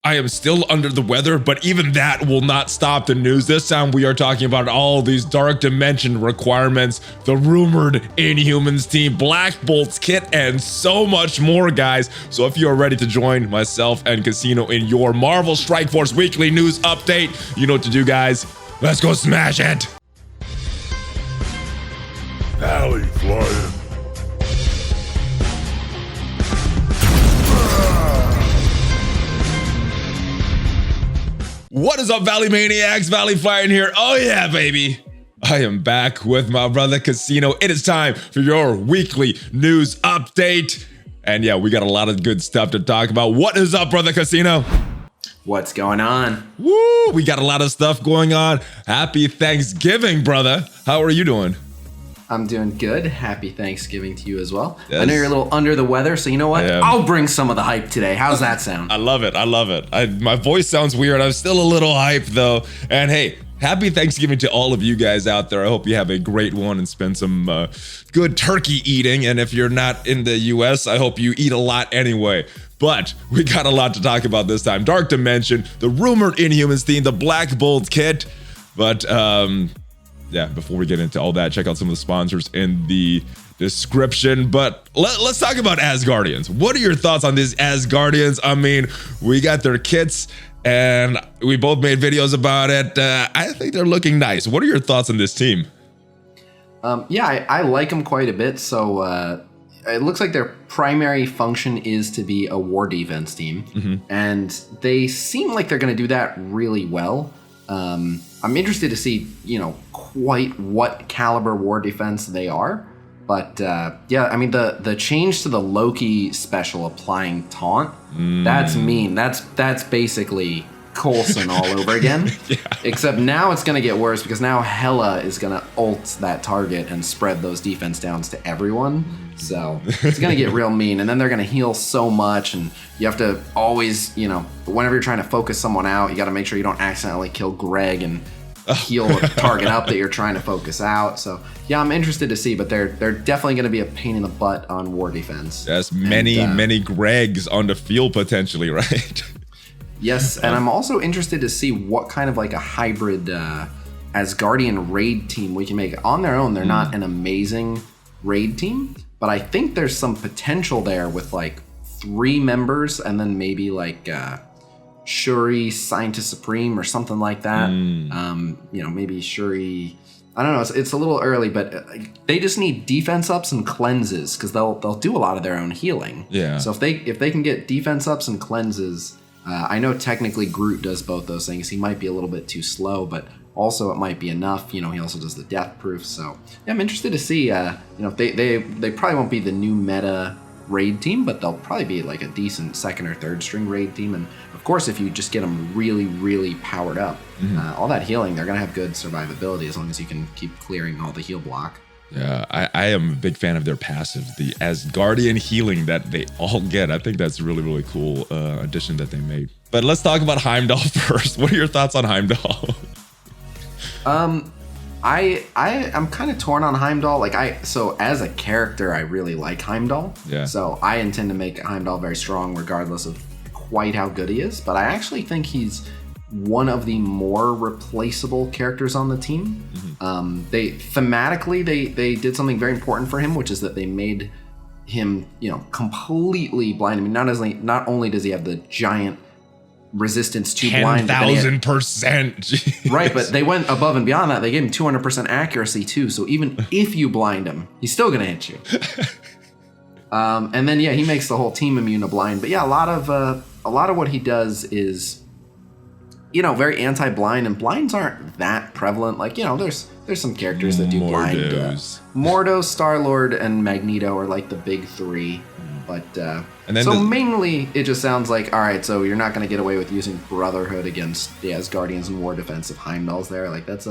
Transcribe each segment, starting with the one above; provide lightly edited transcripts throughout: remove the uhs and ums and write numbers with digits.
I am still under the weather, but even that will not stop the news. This time we are talking about all these Dark Dimension requirements, the rumored Inhumans team, Black Bolt's kit, and so much more, guys. So if you are ready to join myself and Khasino in your Marvel Strike Force weekly news update, you know what to do, guys. Let's go smash it. ValleyFlyin. What is up, Valley Maniacs? ValleyFlyin here. Oh yeah, baby. I am back with my brother Khasino. It is time for your weekly news update. And yeah, we got a lot of good stuff to talk about. What is up, brother Khasino? What's going on? Woo, we got a lot of stuff going on. Happy Thanksgiving, brother. How are you doing? I'm doing good. Happy Thanksgiving to you as well. Yes. I know you're a little under the weather, so you know what? I'll bring some of the hype today. How's that sound? I love it. I love it. My voice sounds weird. I'm still a little hyped though. And hey, happy Thanksgiving to all of you guys out there. I hope you have a great one and spend some good turkey eating. And if you're not in the US, I hope you eat a lot anyway. But we got a lot to talk about this time. Dark Dimension, the rumored Inhumans team, the Black Bolt kit. But yeah, before we get into all that, check out some of the sponsors in the description. But let's talk about Asgardians. What are your thoughts on these Asgardians? I mean, we got their kits and we both made videos about it. I think they're looking nice. What are your thoughts on this team? Yeah, I like them quite a bit. So it looks like their primary function is to be a war defense team. And they seem like they're going to do that really well. I'm interested to see, quite what caliber war defense they are. But yeah, I mean, the change to the Loki special applying taunt, that's mean. That's basically Coulson all over again. Yeah. Except now it's going to get worse because now Hela is going to ult that target and spread those defense downs to everyone. So it's going to get real mean. And then they're going to heal so much. And you have to always, whenever you're trying to focus someone out, you got to make sure you don't accidentally kill Greg and heal a target up that you're trying to focus out. So yeah, I'm interested to see, but they're definitely going to be a pain in the butt on war defense. There's many Gregs on the field potentially, right? Yes, and I'm also interested to see what kind of like a hybrid Asgardian raid team we can make. On their own, they're not an amazing raid team, but I think there's some potential there with like 3 members and then maybe like Shuri, Scientist Supreme or something like that. Maybe Shuri. I don't know. It's a little early, but they just need defense ups and cleanses because they'll do a lot of their own healing. Yeah. So if they can get defense ups and cleanses. I know technically Groot does both those things. He might be a little bit too slow, but also it might be enough. He also does the death proof. So yeah, I'm interested to see. They probably won't be the new meta raid team, but they'll probably be like a decent second or third string raid team. And of course, if you just get them really, really powered up, all that healing, they're gonna have good survivability as long as you can keep clearing all the heal block. Yeah, I am a big fan of their passive, the Asgardian healing that they all get. I think that's a really, really cool addition that they made. But let's talk about Heimdall first. What are your thoughts on Heimdall? I'm kind of torn on Heimdall. So as a character, I really like Heimdall. Yeah. So I intend to make Heimdall very strong regardless of quite how good he is. But I actually think he's one of the more replaceable characters on the team. They thematically they did something very important for him, which is that they made him completely blind. I mean, not only does he have the giant resistance to blind, 10,000%, right? But they went above and beyond that. They gave him 200% accuracy too. So even if you blind him, he's still gonna hit you. And then yeah, he makes the whole team immune to blind. But yeah, a lot of what he does is very anti-blind, and blinds aren't that prevalent. There's some characters that do blind. Mordo, Star-Lord, and Magneto are like the big 3. But and then mainly it just sounds like, all right, so you're not going to get away with using Brotherhood against the Asgardians and war defense if Heimdall's there. That's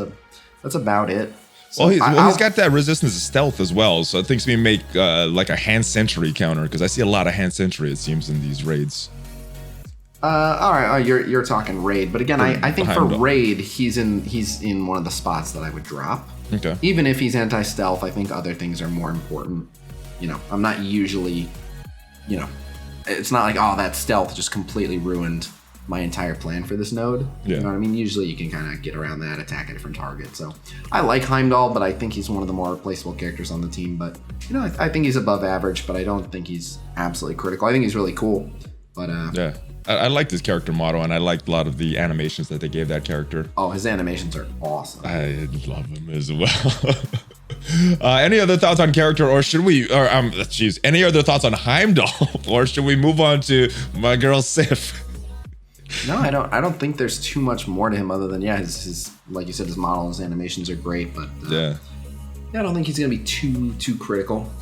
about it. So he's got that resistance to stealth as well. So I think we make like a hand sentry counter, because I see a lot of hand sentry, it seems, in these raids. All right, you're talking raid, but again, I think for raid he's in one of the spots that I would drop. Okay. Even if he's anti-stealth, I think other things are more important. I'm not usually, it's not like, oh, that stealth just completely ruined my entire plan for this node. Yeah. You know what I mean? Usually you can kind of get around that, attack a different target. So I like Heimdall, but I think he's one of the more replaceable characters on the team. But, you know, I think he's above average, but I don't think he's absolutely critical. I think he's really cool. But yeah, I liked his character model, and I liked a lot of the animations that they gave that character. Oh, his animations are awesome. I love him as well. Any other thoughts on character, or should we, or any other thoughts on Heimdall, or should we move on to my girl Sif? No, I don't think there's too much more to him other than his like you said, his model and his animations are great, but I don't think he's gonna be too critical.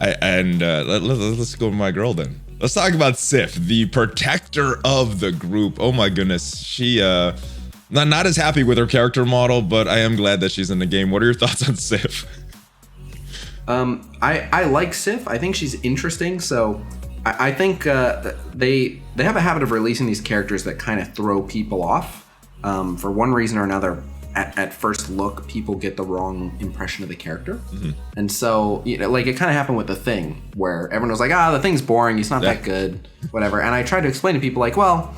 Let's go with my girl then. Let's talk about Sif, the protector of the group. Oh my goodness, she not as happy with her character model, but I am glad that she's in the game. What are your thoughts on Sif? I like Sif. I think she's interesting. So I think they have a habit of releasing these characters that kind of throw people off. For one reason or another, at first look, people get the wrong impression of the character. Mm-hmm. And so, you know, like it kind of happened with The Thing, where everyone was like, the Thing's boring, he's not that good, whatever. And I tried to explain to people like, well,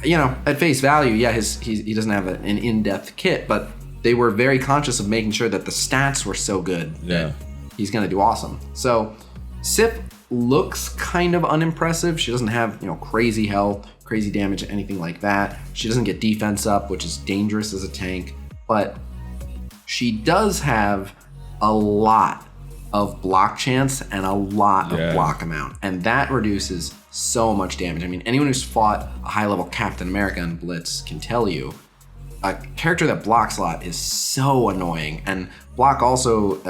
you know, at face value, he doesn't have an in-depth kit, but they were very conscious of making sure that the stats were so good that he's going to do awesome. So Sif looks kind of unimpressive. She doesn't have, you know, crazy health, crazy damage, anything like that. She doesn't get defense up, which is dangerous as a tank, but she does have a lot of block chance and a lot of block amount, and that reduces so much damage. I mean, anyone who's fought a high-level Captain America in Blitz can tell you a character that blocks a lot is so annoying, and block also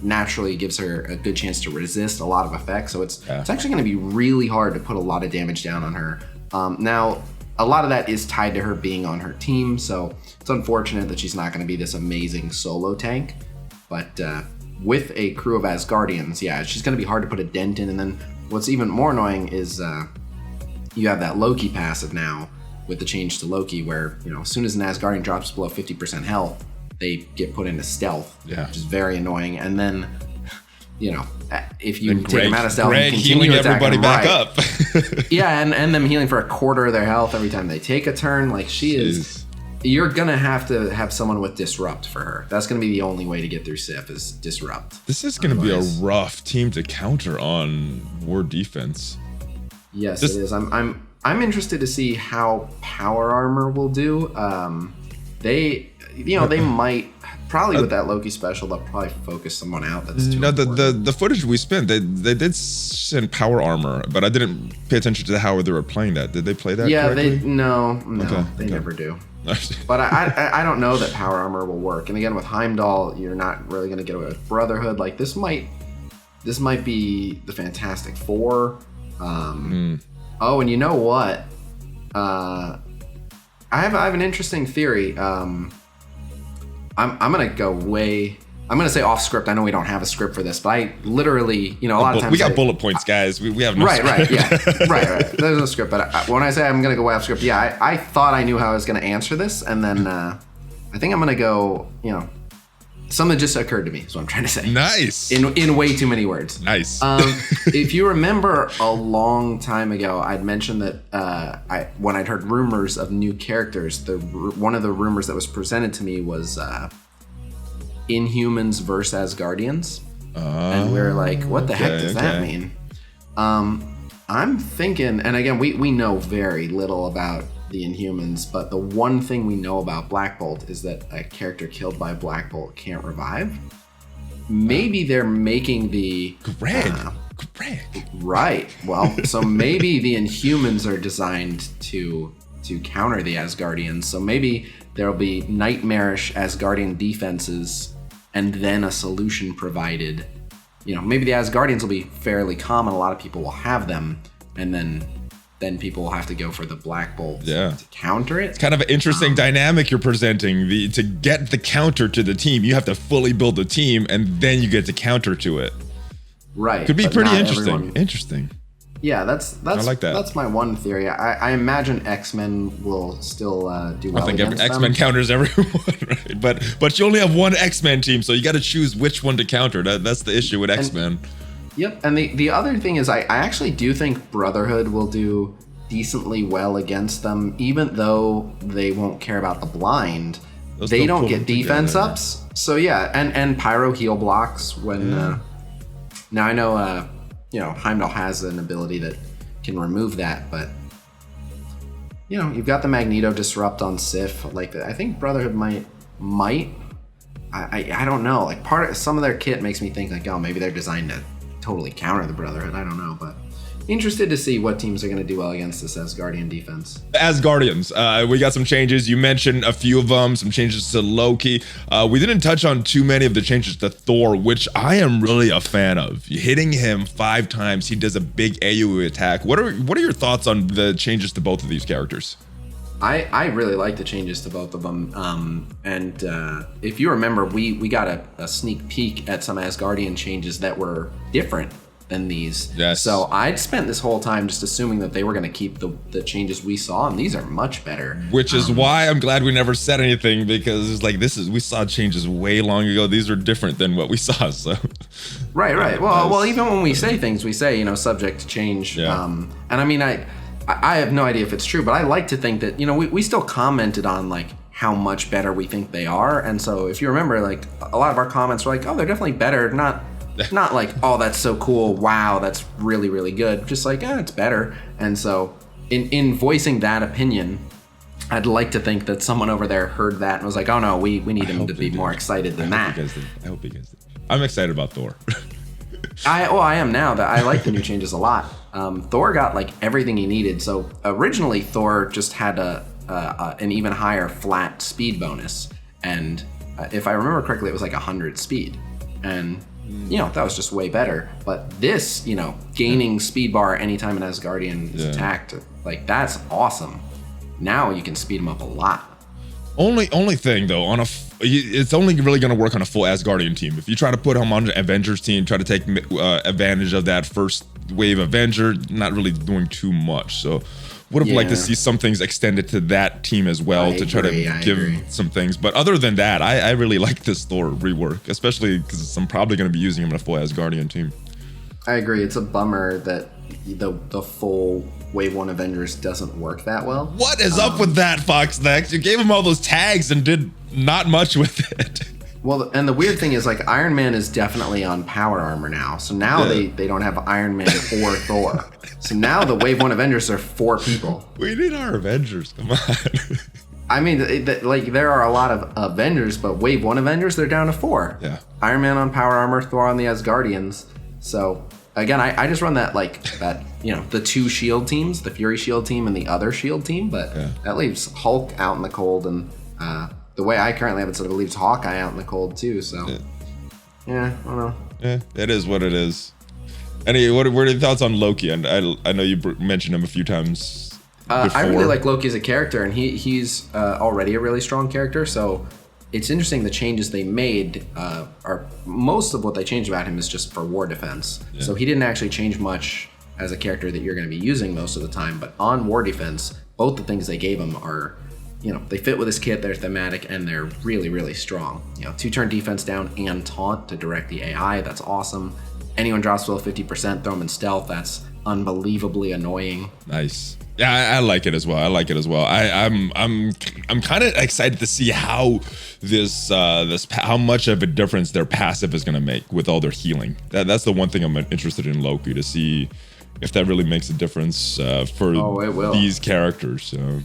naturally gives her a good chance to resist a lot of effects, so it's actually going to be really hard to put a lot of damage down on her. Now, a lot of that is tied to her being on her team, so it's unfortunate that she's not going to be this amazing solo tank, but with a crew of Asgardians, she's going to be hard to put a dent in. And then what's even more annoying is you have that Loki passive now with the change to Loki, where, you know, as soon as an Asgardian drops below 50% health, they get put into stealth, which is very annoying. And then, you know, if you take them out of stealth and continue healing to attack everybody them, back up. and them healing for a quarter of their health every time they take a turn, like you're gonna have to have someone with disrupt for her. That's gonna be the only way to get through Sif is disrupt. This is gonna be a rough team to counter on war defense. Yes, it is. I'm interested to see how power armor will do. They might probably with that Loki special, they'll probably focus someone out. That's too important. The footage we spent, they did send power armor, but I didn't pay attention to how they were playing that. Did they play that? Yeah, correctly? They never do. But I don't know that power armor will work. And again, with Heimdall, you're not really going to get away with Brotherhood. Like this might be the Fantastic Four. Oh, and you know what? I have an interesting theory. I'm gonna go way. I'm gonna say off script. I know we don't have a script for this, but I literally, you know, a lot of times we got bullet points, guys. We have no script. Right. There's no script, but when I say I'm gonna go way off script, I thought I knew how I was gonna answer this, and then I think I'm gonna go, you know, something just occurred to me. Is what I'm trying to say. Nice. In way too many words. Nice. If you remember, a long time ago, I'd mentioned that when I'd heard rumors of new characters, one of the rumors that was presented to me was Inhumans versus Asgardians, and we were like, "What the heck does that mean?" I'm thinking, and again, we know very little about the Inhumans, but the one thing we know about Black Bolt is that a character killed by Black Bolt can't revive. Maybe they're making the Greg. Right. Well, so maybe the Inhumans are designed to counter the Asgardians. So maybe there'll be nightmarish Asgardian defenses and then a solution provided. You know, maybe the Asgardians will be fairly common. A lot of people will have them, and then people will have to go for the Black Bolt to counter it. It's kind of an interesting dynamic you're presenting. To get the counter to the team, you have to fully build the team, and then you get the counter to it. Right. Could be pretty interesting. Interesting. Yeah, that's I like that. That's my one theory. I imagine X-Men will still do well. I think X-Men counters everyone, right? But you only have one X-Men team, so you got to choose which one to counter. That's the issue with X-Men. Yep, and the other thing is I actually do think Brotherhood will do decently well against them, even though they won't care about the blind. They don't get defense ups. So yeah, and pyro heal blocks when now I know Heimdall has an ability that can remove that, but you've got the Magneto disrupt on Sif. Like I think Brotherhood might I don't know. Like some of their kit makes me think like, oh, maybe they're designed to totally counter the Brotherhood. I don't know, but interested to see what teams are going to do well against this Asgardian defense. The Asgardians, we got some changes. You mentioned a few of them, some changes to Loki. We didn't touch on too many of the changes to Thor, which I am really a fan of. Hitting him 5 times, he does a big AoE attack. What are your thoughts on the changes to both of these characters? I really like the changes to both of them. And if you remember, we got a sneak peek at some Asgardian changes that were different than these. Yes. So I'd spent this whole time just assuming that they were going to keep the changes we saw, and these are much better. Which is why I'm glad we never said anything, because it's like we saw changes way long ago. These are different than what we saw. So. Right. Well, even when we say things, we say subject to change. Yeah. And I mean I have no idea if it's true, but I like to think that we still commented on like how much better we think they are, and so if you remember, like a lot of our comments were like, oh, they're definitely better, not like, oh, that's so cool, wow, that's really, really good. Just like, it's better. And so in voicing that opinion, I'd like to think that someone over there heard that and was like, oh no, we need him to be more excited than that. I hope you guys did. I'm excited about Thor. I am now. That I like the new changes a lot. Thor got like everything he needed. So originally Thor just had an even higher flat speed bonus. And if I remember correctly, it was like 100 speed. And that was just way better. But this, gaining speed bar anytime an Asgardian is attacked, like that's awesome. Now you can speed him up a lot. Only thing though, it's only really going to work on a full Asgardian team. If you try to put him on an Avengers team, try to take advantage of that first wave Avenger, not really doing too much. So would have liked to see some things extended to that team as well, to try to give some things. But other than that, I really like this Thor rework, especially because I'm probably going to be using him in a full Asgardian team. I agree. It's a bummer that the full Wave 1 Avengers doesn't work that well. What is up with that, Fox Next? You gave him all those tags and did not much with it. Well, and the weird thing is, like, Iron Man is definitely on power armor now. So now they don't have Iron Man or Thor. So now the Wave 1 Avengers are 4 people. We need our Avengers. Come on. I mean, there are a lot of Avengers, but Wave 1 Avengers, they're down to 4. Yeah. Iron Man on power armor, Thor on the Asgardians. So, again, I just run that, the 2 shield teams, the Fury shield team and the other shield team, but that leaves Hulk out in the cold, and the way I currently have it set up, it leaves Hawkeye out in the cold too, so I don't know. Yeah, it is what it is. What are your thoughts on Loki? And I know you mentioned him a few times before. I really like Loki as a character, and he's already a really strong character, so it's interesting the changes they made are most of what they changed about him is just for war defense. Yeah. So he didn't actually change much as a character that you're going to be using most of the time, but on war defense, both the things they gave him are, they fit with his kit, they're thematic, and they're really, really strong. 2-turn defense down and taunt to direct the AI, that's awesome. Anyone drops below 50%, throw them in stealth, that's unbelievably annoying. Nice. Yeah, I like it as well. I'm kind of excited to see how how much of a difference their passive is going to make with all their healing. That's the one thing I'm interested in Loki, to see if that really makes a difference for these characters. So.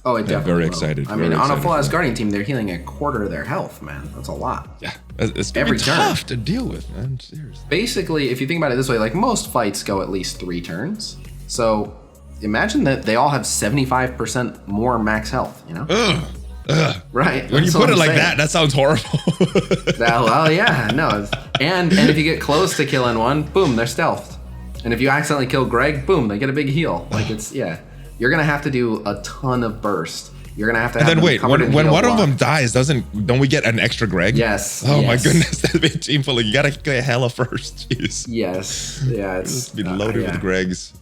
Oh, it definitely very will. excited. I mean, on a full Asgardian team, they're healing a quarter of their health, man. That's a lot. Yeah, it's gonna be tough to deal with, man. Seriously. Basically, if you think about it this way, like most fights go at least 3 turns. So imagine that they all have 75% more max health, Ugh. Right. When you put it like that sounds horrible. Well, yeah, no. And if you get close to killing one, boom, they're stealthed. And if you accidentally kill Greg, boom, they get a big heal. Like you're gonna have to do a ton of burst. You're gonna have to. And then wait, when one of them dies, don't we get an extra Greg? Yes. Oh my goodness, that'd be a team full of. You gotta get hella first. Jeez. Yes. Yeah. It's be loaded with Gregs.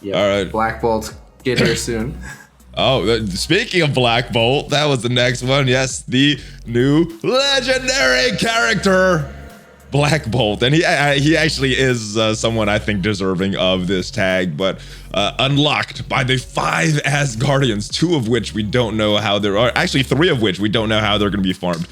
Yeah. All right. Black Bolt, get here soon. Oh, speaking of Black Bolt, that was the next one. Yes, the new legendary character, Black Bolt, and he actually is someone I think deserving of this tag, but unlocked by the 5 Asgardians, 2 of which we don't know how they're, or actually 3 of which we don't know how they're going to be farmed.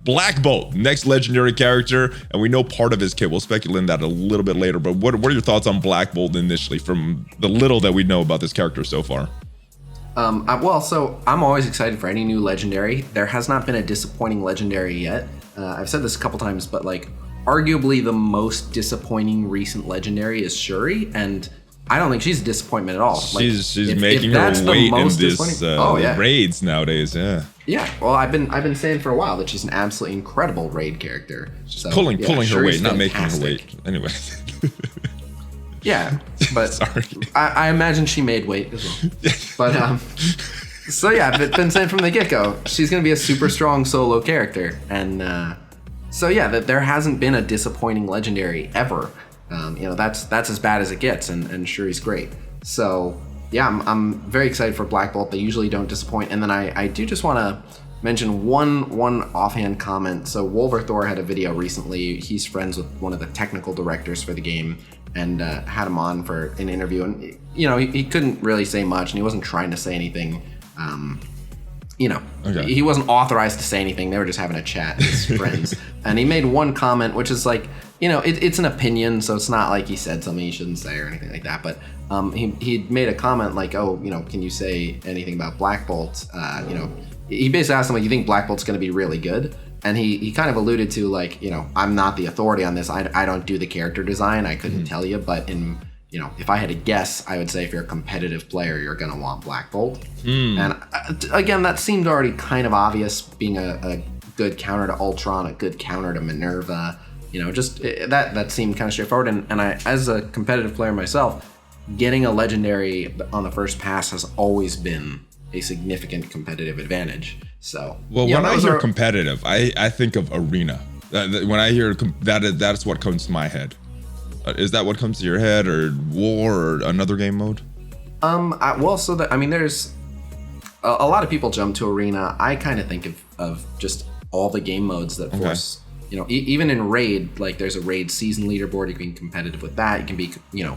Black Bolt, next legendary character, and we know part of his kit. We'll speculate on that a little bit later, but what are your thoughts on Black Bolt initially from the little that we know about this character so far? Well, so I'm always excited for any new legendary. There has not been a disappointing legendary yet. I've said this a couple times, but like arguably the most disappointing recent legendary is Shuri, and I don't think she's a disappointment at all. Like, she's making her weight in this raids nowadays. Yeah. Well, I've been saying for a while that she's an absolutely incredible raid character. So, pulling her weight, not fantastic. making her weight. Anyway. Yeah, but sorry. I imagine she made weight as well. But so yeah, I've been saying from the get-go, she's gonna be a super strong solo character, and so yeah, that there hasn't been a disappointing legendary ever. That's as bad as it gets, and Shuri's great. So yeah, I'm very excited for Black Bolt. They usually don't disappoint, and then I do just want to mention one offhand comment. So Wolverthor had a video recently. He's friends with one of the technical directors for the game, and had him on for an interview, and he couldn't really say much, and he wasn't trying to say anything. Okay. He wasn't authorized to say anything. They were just having a chat as friends, and he made one comment, which is like, it's an opinion, so it's not like he said something he shouldn't say or anything like that. But he made a comment like, can you say anything about Black Bolt? He basically asked him, like, you think Black Bolt's going to be really good? And he kind of alluded to, like, I'm not the authority on this. I don't do the character design. I couldn't tell you. But if I had to guess, I would say if you're a competitive player, you're going to want Black Bolt. And again, that seemed already kind of obvious, being a good counter to Ultron, a good counter to Minerva. That seemed kind of straightforward. And I, as a competitive player myself, getting a legendary on the first pass has always been a significant competitive advantage. So, well, when I hear competitive, I think of arena. When I hear that's what comes to my head. Is that what comes to your head, or war, or another game mode? There's a lot of people jump to arena. I kind of think of just all the game modes that force. Even in raid, like there's a raid season leaderboard. You can be competitive with that. You can be,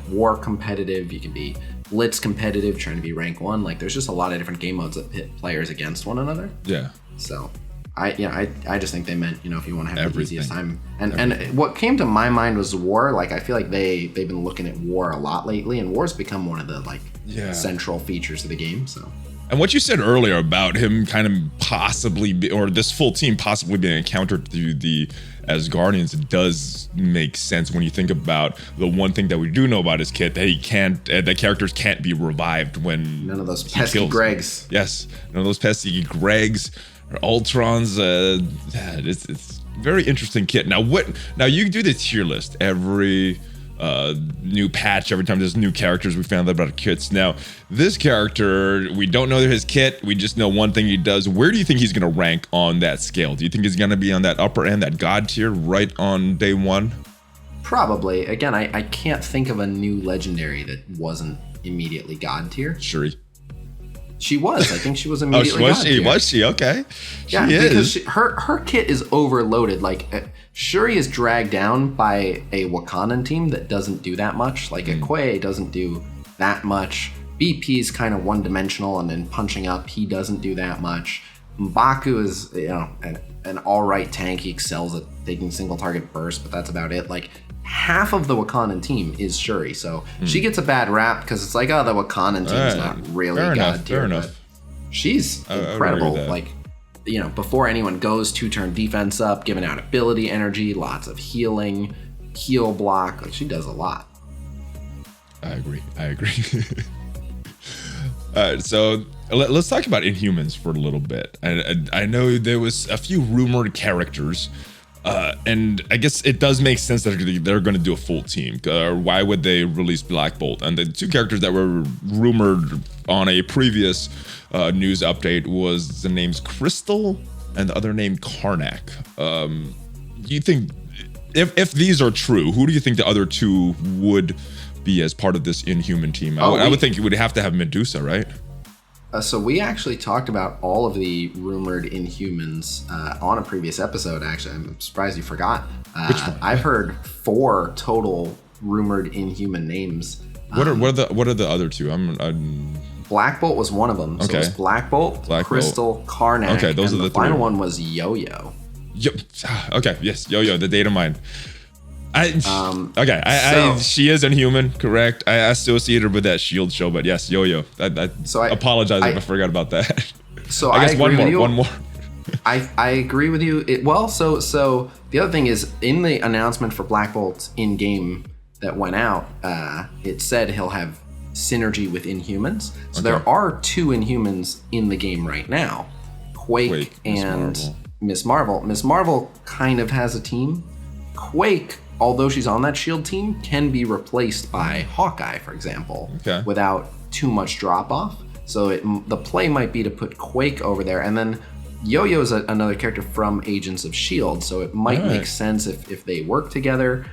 war competitive. You can be Blitz competitive, trying to be rank 1. Like there's just a lot of different game modes that pit players against one another. Yeah. So I just think they meant, if you want to have the easiest time. And what came to my mind was war. Like I feel like they've been looking at war a lot lately, and war's become one of the central features of the game. So. And what you said earlier about him kind of possibly, or this full team possibly being encountered through the Asgardians, it does make sense when you think about the one thing that we do know about his kit, that that characters can't be revived when none of those pesky Gregs. Yes, none of those pesky Gregs or Ultrons. It's very interesting kit. Now you do the tier list every new patch, every time there's new characters. We found out about kits. Now this character, we don't know his kit, we just know one thing he does. Where do you think he's going to rank on that scale? Do you think he's going to be on that upper end, that god tier, right on day one? Probably. Again, I can't think of a new legendary that wasn't immediately god tier. Shuri. She was. I think she was immediately god tier. Was she? Okay. Yeah, because her kit is overloaded. Like, Shuri is dragged down by a Wakandan team that doesn't do that much. Like, Okoye doesn't do that much. BP's kind of one-dimensional, and then punching up, he doesn't do that much. M'Baku is, an all-right tank. He excels at taking single-target burst, but that's about it. Like, half of the Wakandan team is Shuri, so she gets a bad rap because it's like, the Wakandan team is not really god tier. Fair enough. She's incredible. Like, before anyone goes, 2-turn defense up, giving out ability energy, lots of healing, heal block. Like, she does a lot. I agree. So let's talk about Inhumans for a little bit. I know there was a few rumored characters, and I guess it does make sense that they're going to do a full team. Why would they release Black Bolt? And the 2 characters that were rumored on a previous news update was the names Crystal and the other name Karnak. Do you think, if these are true, who do you think the other 2 would be as part of this Inhuman team? I would think you would have to have Medusa, right? So we actually talked about all of the rumored Inhumans on a previous episode. Actually, I'm surprised you forgot. Which one? I've heard 4 total rumored Inhuman names. What are the other 2? Black Bolt was one of them. So Okay. it was Black Bolt, Crystal, Karnak. Okay, those and are the 3. final one was Yo-Yo. Okay, yes, Yo-Yo, the data mine. So- she is Inhuman, correct? I associate her with that Shield show, but yes, Yo-Yo. I apologize if I forgot about that. So I guess agree with you. one more. I agree with you. So the other thing is, in the announcement for Black Bolt in game that went out, it said he'll have synergy with Inhumans. So there are 2 Inhumans in the game right now, Quake and Miss Marvel. Miss Marvel kind of has a team. Quake, although she's on that Shield team, can be replaced by Hawkeye, for example, without too much drop off. So the play might be to put Quake over there, and then Yo-Yo is another character from Agents of S.H.I.E.L.D., so it might make sense if they work together,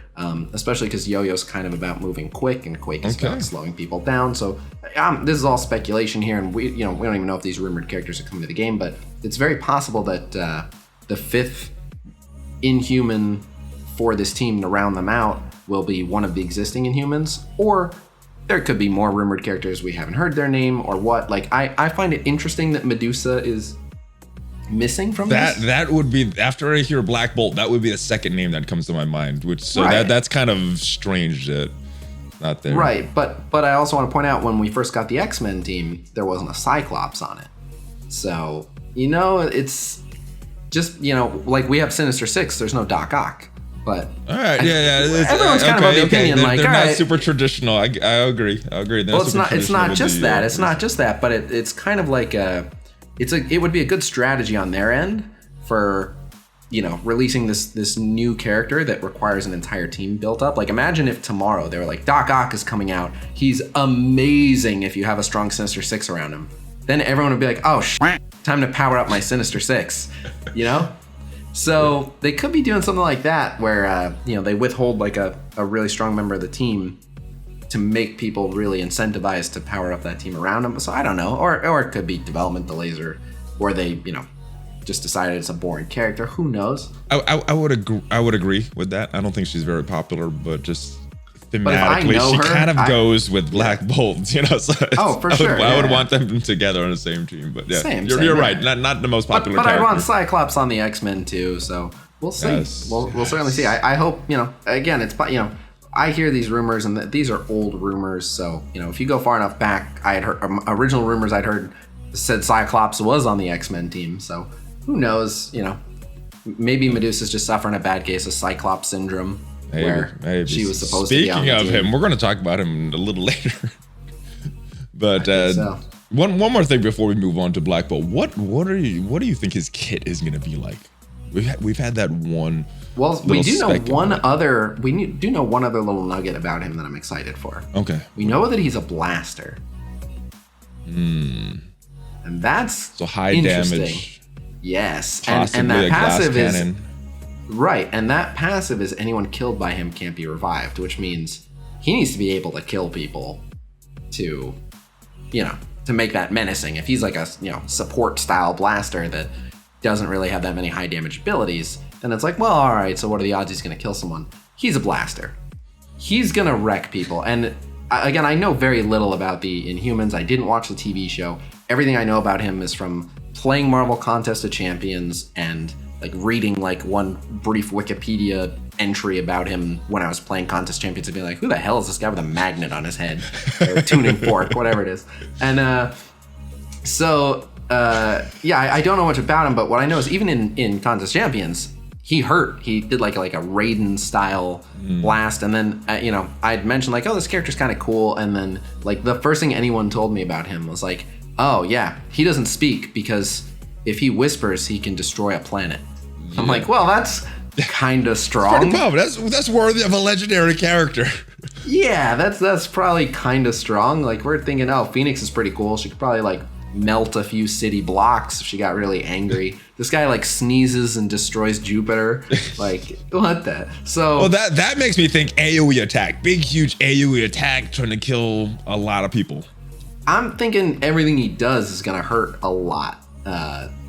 especially because Yo-Yo's kind of about moving quick, and Quake is about slowing people down. So this is all speculation here, and we don't even know if these rumored characters are coming to the game, but it's very possible that the 5th Inhuman for this team to round them out will be one of the existing Inhumans, or there could be more rumored characters we haven't heard their name or what. Like, I find it interesting that Medusa is missing from this. That would be, after I hear Black Bolt, that would be the second name that comes to my mind, that's kind of strange that not there. Right, but I also want to point out, when we first got the X-Men team, there wasn't a Cyclops on it. So, it's just, like we have Sinister Six, there's no Doc Ock. But all right, everyone's kind of of the opinion, they're like, not all right, super traditional. I agree. Well, it's not just that. It's not just that, but it's kind of like it would be a good strategy on their end for releasing this new character that requires an entire team built up. Like, imagine if tomorrow they were like, Doc Ock is coming out. He's amazing if you have a strong Sinister Six around him. Then everyone would be like, oh, time to power up my Sinister Six, So they could be doing something like that, where they withhold like a really strong member of the team to make people really incentivized to power up that team around them. So I don't know, or it could be development delays, or they just decided it's a boring character. Who knows? I would agree with that. I don't think she's very popular, but just thematically, she kind of goes with Black Bolt. So for sure. I would want them together on the same team. But yeah, you're right. Not the most popular. But character. I want Cyclops on the X-Men too. So we'll see. Yes. We'll certainly see. I hope again, it's I hear these rumors, and these are old rumors. So if you go far enough back, I had heard original rumors I'd heard said Cyclops was on the X-Men team. So who knows? Maybe Medusa's just suffering a bad case of Cyclops syndrome. Maybe. She was supposed to be on the team. Speaking of him, we're going to talk about him a little later. But one more thing before we move on to Black Bolt. What do you think his kit is going to be like? We've had that one. Well, we do know one other little nugget about him that I'm excited for. Okay. We know that he's a blaster. And that's so high damage. Yes, possibly and that a glass passive cannon. Right, and that passive is anyone killed by him can't be revived, which means he needs to be able to kill people to make that menacing. If he's like a support style blaster that doesn't really have that many high damage abilities, then it's like, well, all right, so what are the odds he's going to kill someone? He's a blaster. He's going to wreck people. And again, I know very little about the Inhumans. I didn't watch the TV show. Everything I know about him is from playing Marvel Contest of Champions and like reading like one brief Wikipedia entry about him when I was playing Contest Champions and being like, who the hell is this guy with a magnet on his head or a tuning fork, whatever it is. And I don't know much about him, but what I know is even in Contest Champions, he did like a Raiden style blast, and then I'd mentioned like, oh, this character's kind of cool, and then like the first thing anyone told me about him was like, oh yeah, he doesn't speak because if he whispers, he can destroy a planet. Yeah. I'm like, well, that's kind of strong. That's worthy of a legendary character. Yeah, that's probably kind of strong. Like, we're thinking, oh, Phoenix is pretty cool. She could probably like melt a few city blocks if she got really angry. This guy like sneezes and destroys Jupiter. Like, what the? So well, that makes me think AoE attack. Big, huge AoE attack trying to kill a lot of people. I'm thinking everything he does is gonna hurt a lot.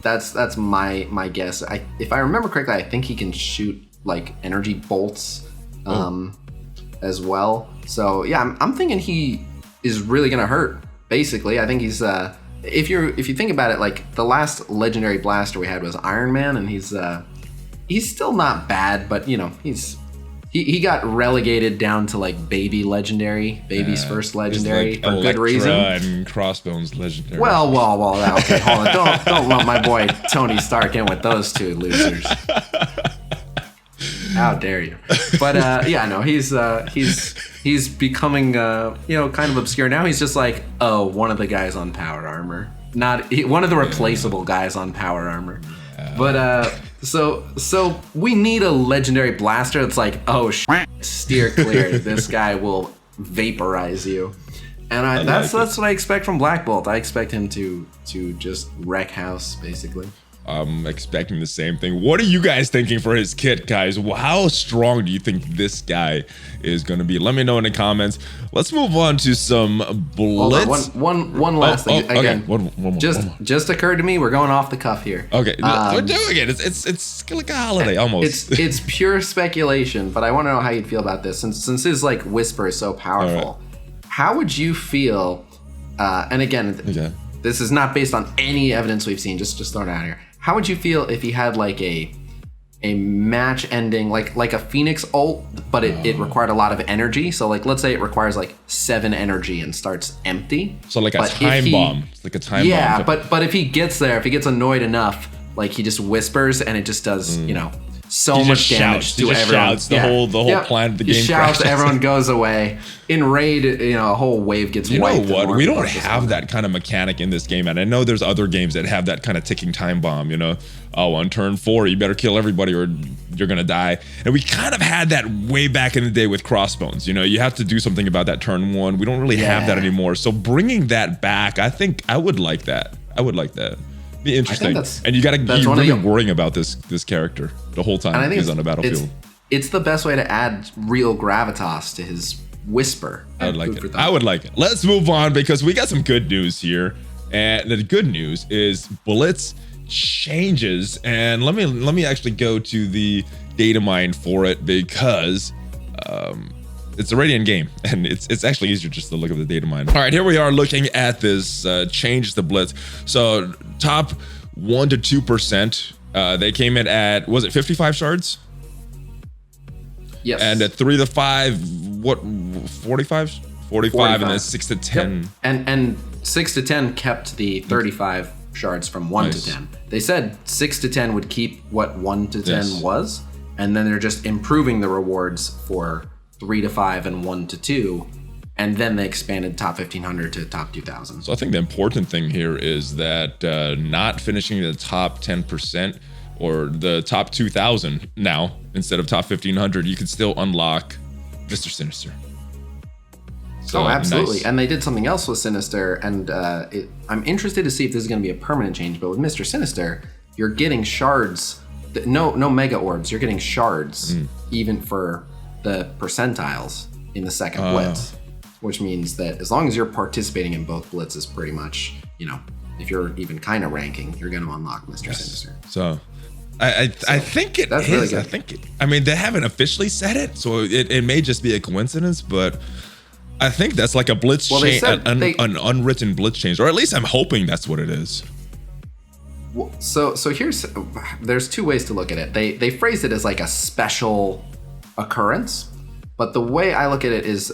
That's my guess. If I remember correctly, I think he can shoot like energy bolts as well. So yeah, I'm thinking he is really gonna hurt. Basically, I think he's if you think about it, like the last legendary blaster we had was Iron Man, and he's still not bad, but you know he got relegated down to like baby's first legendary like for Elektra good reason. And Crossbones legendary. Well, okay, hold on. Don't lump my boy Tony Stark in with those two losers. How dare you? But yeah, no, he's becoming kind of obscure now. He's just like, one of the guys on power armor, one of the replaceable guys on power armor. But so we need a legendary blaster that's like, steer clear. This guy will vaporize you. And that's what I expect from Black Bolt. I expect him to just wreck house, basically. I'm expecting the same thing. What are you guys thinking for his kit, guys? How strong do you think this guy is going to be? Let me know in the comments. Let's move on to some Blitz. One last thing. Again, okay. One more. Just occurred to me. We're going off the cuff here. Okay, we're doing it. It's like a holiday almost. It's pure speculation, but I want to know how you'd feel about this. Since his like whisper is so powerful, how would you feel? And again, this is not based on any evidence we've seen. Just throw it out here. How would you feel if he had like a match ending, like a Phoenix ult, but it required a lot of energy? So like, let's say it requires like 7 energy and starts empty. So like a time bomb. It's like a time bomb. Yeah, but if he gets annoyed enough, like he just whispers and it just does, so much damage to everyone. Shouts the whole plan of the game. He shouts, everyone goes away. In Raid, a whole wave gets wiped. You know what? We don't have that kind of mechanic in this game, and I know there's other games that have that kind of ticking time bomb. On turn 4, you better kill everybody or you're gonna die. And we kind of had that way back in the day with Crossbones. You have to do something about that turn 1. We don't really have that anymore. So bringing that back, I think I would like that. Be interesting. And you gotta be really worrying about this character the whole time he's on the battlefield. It's the best way to add real gravitas to his whisper. I would like it. Let's move on because we got some good news here. And the good news is Blitz changes. And let me actually go to the data mine for it because it's already in game, and it's actually easier just to look at the data mine. All right, here we are looking at this change the Blitz. So top 1 to 2%, they came in at, was it 55 shards? Yes. And at 3 to 5, what, 45? 45, and then 6 to 10. Yep. And 6 to 10 kept the 35 shards from 1 to 10. They said 6 to 10 would keep what 1 to 10 was, and then they're just improving the rewards for 3 to 5 and 1 to 2, and then they expanded top 1500 to top 2000. So I think the important thing here is that not finishing the top 10% or the top 2000 now instead of top 1500, you can still unlock Mr. Sinister. So, absolutely. Nice. And they did something else with Sinister, and I'm interested to see if this is going to be a permanent change. But with Mr. Sinister, you're getting shards. No mega orbs. You're getting shards even for the percentiles in the second Blitz, which means that as long as you're participating in both Blitzes, pretty much, if you're even kind of ranking, you're going to unlock Mr. Sinister. So I think it is. Really good. I mean, they haven't officially said it, so it may just be a coincidence, but I think that's like a Blitz change, an unwritten Blitz change, or at least I'm hoping that's what it is. Well, so there's 2 ways to look at it. They phrased it as like a special occurrence, but the way I look at it is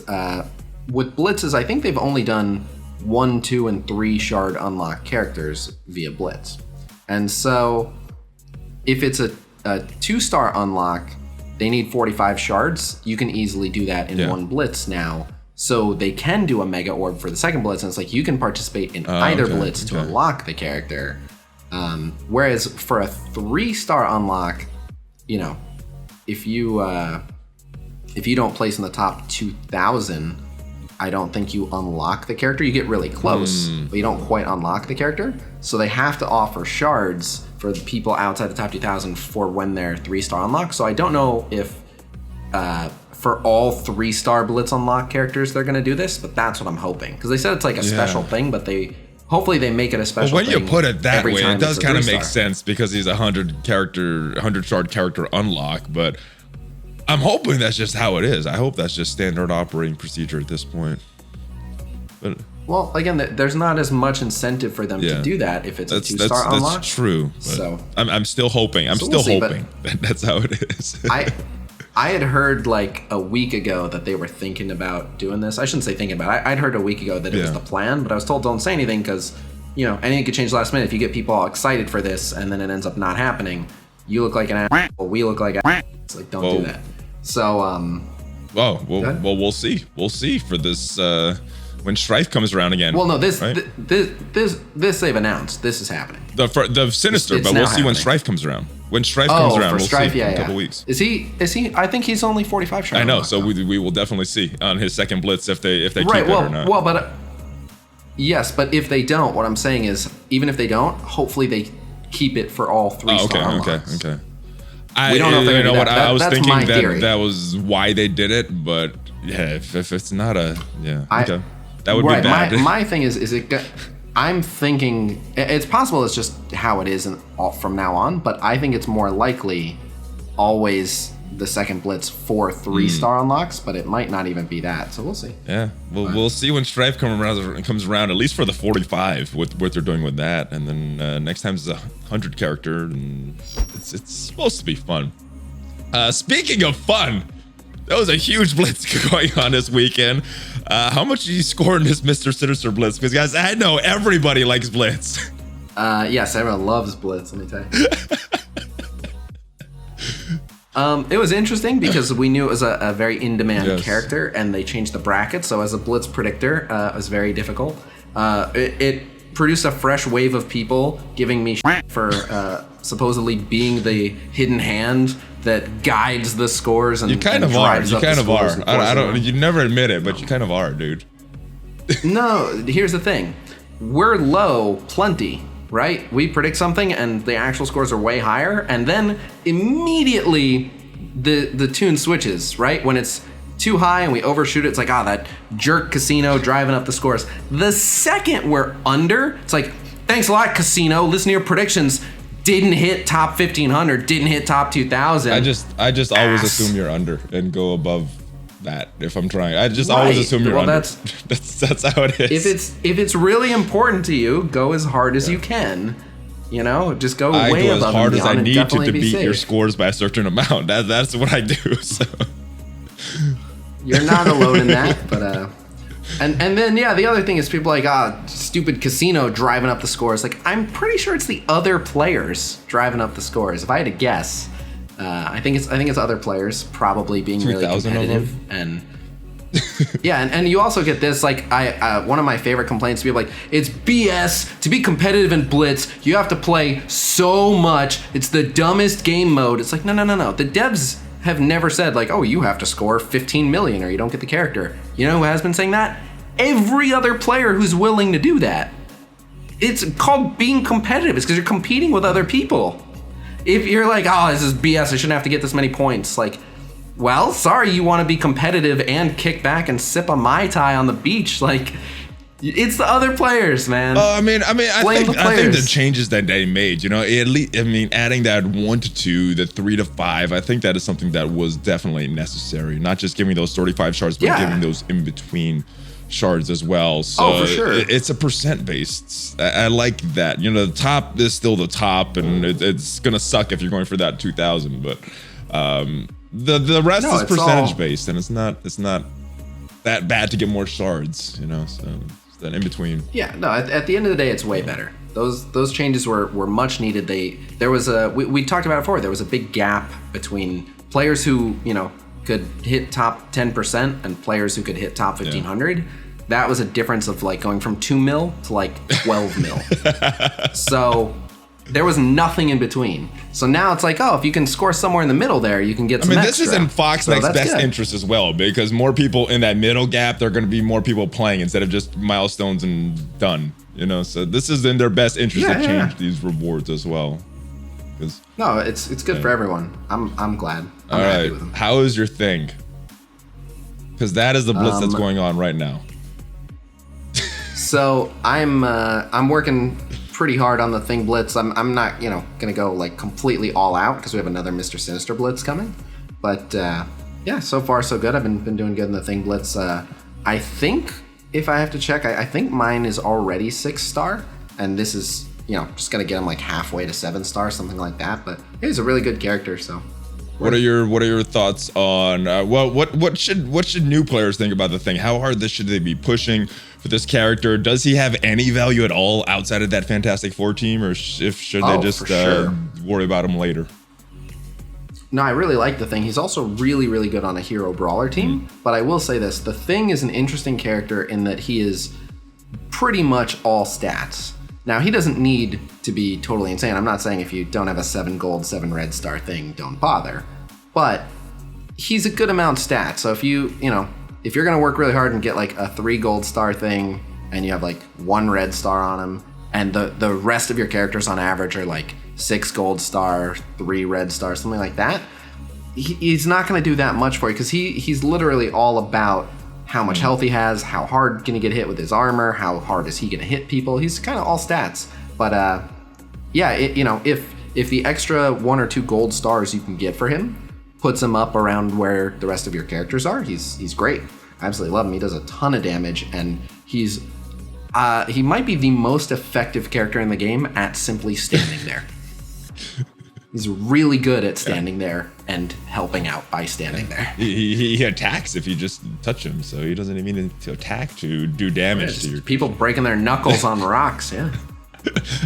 with Blitzes, I think they've only done 1, 2, and 3 shard unlock characters via Blitz, and so if it's a 2-star unlock, they need 45 shards. You can easily do that in 1 Blitz now. So they can do a mega orb for the second Blitz, and it's like you can participate in either Blitz to unlock the character. Whereas for a 3-star unlock, if you don't place in the top 2000, I don't think you unlock the character. You get really close, but you don't quite unlock the character. So they have to offer shards for the people outside the top 2000 for when they're 3-star unlock. So I don't know if for all 3-star Blitz unlock characters, they're going to do this, but that's what I'm hoping. Because they said it's like a special thing, but hopefully they make it a special thing. Well, when you put it that way, it does kind of make 3-star. sense because he's a 100-shard character unlock, but I'm hoping that's just how it is. I hope that's just standard operating procedure at this point. But well, again, there's not as much incentive for them to do that if it's a 2-star unlock. That's true. So I'm still hoping. I'm still hoping that that's how it is. I had heard like a week ago that they were thinking about doing this. I shouldn't say thinking about it. I'd heard a week ago that it was the plan, but I was told don't say anything because, anything could change last minute. If you get people all excited for this and then it ends up not happening, you look like an asshole, we look like assholes. It's like, don't do that. So, well, we'll see. We'll see for this when Strife comes around again. Well, no, this right? this they've announced. This is happening. The Sinister, It's but we'll see happening. when Strife comes around. When Strife comes around, we'll Strife, see in a couple weeks. Is he? I think he's only 45 sharp. I know, so we will definitely see on his second Blitz if they keep it or not. Well, but yes, but if they don't, what I'm saying is, even if they don't, hopefully they keep it for all 3-star unlocks. Okay. We don't know if they're you know what? that. I was That's thinking my theory. that was why they did it, but yeah, if it's not a okay, that would be bad. My thing is I'm thinking it's possible it's just how it is from now on, but I think it's more likely always the second Blitz for 3-star unlocks, but it might not even be that. So we'll see. Yeah, we'll see when Strife comes around, at least for the 45, what they're doing with that, and then next time it's a 100 character, and it's supposed to be fun. Speaking of fun, there was a huge Blitz going on this weekend. How much did you score in this Mr. Sinister Blitz? Because guys, I know everybody likes Blitz. Yes, everyone loves Blitz, let me tell you. It was interesting because we knew it was a very in-demand character, and they changed the bracket. So as a Blitz predictor, it was very difficult. It produced a fresh wave of people giving me shit for supposedly being the hidden hand that guides the scores and you kind of are. You kind of are. I don't. You never admit it, but you kind of are, dude. No, here's the thing. We're low plenty. Right? We predict something and the actual scores are way higher, and then immediately the tune switches, right? When it's too high and we overshoot it, it's like, that jerk Khasino driving up the scores. The second we're under, it's like, thanks a lot, Khasino. Listen to your predictions. Didn't hit top 1500, didn't hit top 2000. I just always assume you're under and go above that if I'm trying. I just always assume you're under. That's how it is. If it's really important to you, go as hard as you can. Just go way above as hard and as I and need to beat safe. your scores by a certain amount. That's what I do. So you're not alone in that, but and then the other thing is people like stupid Khasino driving up the scores. Like, I'm pretty sure it's the other players driving up the scores. If I had to guess, I think it's other players probably being really competitive and and you also get this, like, one of my favorite complaints to people, like, it's BS to be competitive in Blitz. You have to play so much. It's the dumbest game mode. It's like, no. The devs have never said, like, oh, you have to score 15 million or you don't get the character. You know who has been saying that? Every other player who's willing to do that. It's called being competitive. It's because you're competing with other people. If you're like, this is BS, I shouldn't have to get this many points. Like, well, sorry, you want to be competitive and kick back and sip a Mai Tai on the beach. Like, it's the other players, man. I think the changes that they made, at least, adding that 1 to 2, the 3 to 5, I think that is something that was definitely necessary. Not just giving those 35 shards, but giving those in between shards as well. So for sure. It's a percent based. I like that. The top is still the top, and it's gonna suck if you're going for that 2000, but the rest is percentage based, and it's not that bad to get more shards, so it's that in between. At the end of the day, it's way better. Those changes were much needed. There was we talked about it before. There was a big gap between players who could hit top 10% and players who could hit top 1500. That was a difference of like going from 2 mil to like 12 mil. So there was nothing in between. So now it's like, if you can score somewhere in the middle there, you can get some this is in Foxnext's best interest as well, because more people in that middle gap, there are going to be more people playing instead of just milestones and done, So this is in their best interest to change these rewards as well. No, it's good for everyone. I'm glad. I'm all happy right. with him. How is your thing? Because that is the blitz that's going on right now. So I'm working pretty hard on the thing blitz. I'm not gonna go like completely all out because we have another Mr. Sinister blitz coming. But yeah, so far so good. I've been doing good in the thing blitz. I think if I have to check, I think mine is already 6-star, and this is just gonna get him like halfway to 7-star, something like that. But he's a really good character. So what are your thoughts on what should new players think about the thing? How hard should they be pushing for this character? Does he have any value at all outside of that Fantastic Four team, or should they just worry about him later? No, I really like the Thing. He's also really, really good on a hero brawler team. But I will say this, the Thing is an interesting character in that he is pretty much all stats. Now, he doesn't need to be totally insane. I'm not saying if you don't have a 7 gold, 7 red star Thing, don't bother. But he's a good amount stat. So if you're going to work really hard and get like a 3 gold star Thing, and you have like 1 red star on him, and the rest of your characters on average are like 6 gold star, 3 red star, something like that, he's not going to do that much for you because he's literally all about how much health he has, how hard can he get hit with his armor, how hard is he going to hit people. He's kind of all stats. But yeah, if the extra 1 or 2 gold stars you can get for him puts him up around where the rest of your characters are, he's great. I absolutely love him. He does a ton of damage, and he might be the most effective character in the game at simply standing there. He's really good at standing there and helping out by standing there. He attacks if you just touch him, so he doesn't even need to attack to do damage to your people breaking their knuckles on rocks. Yeah.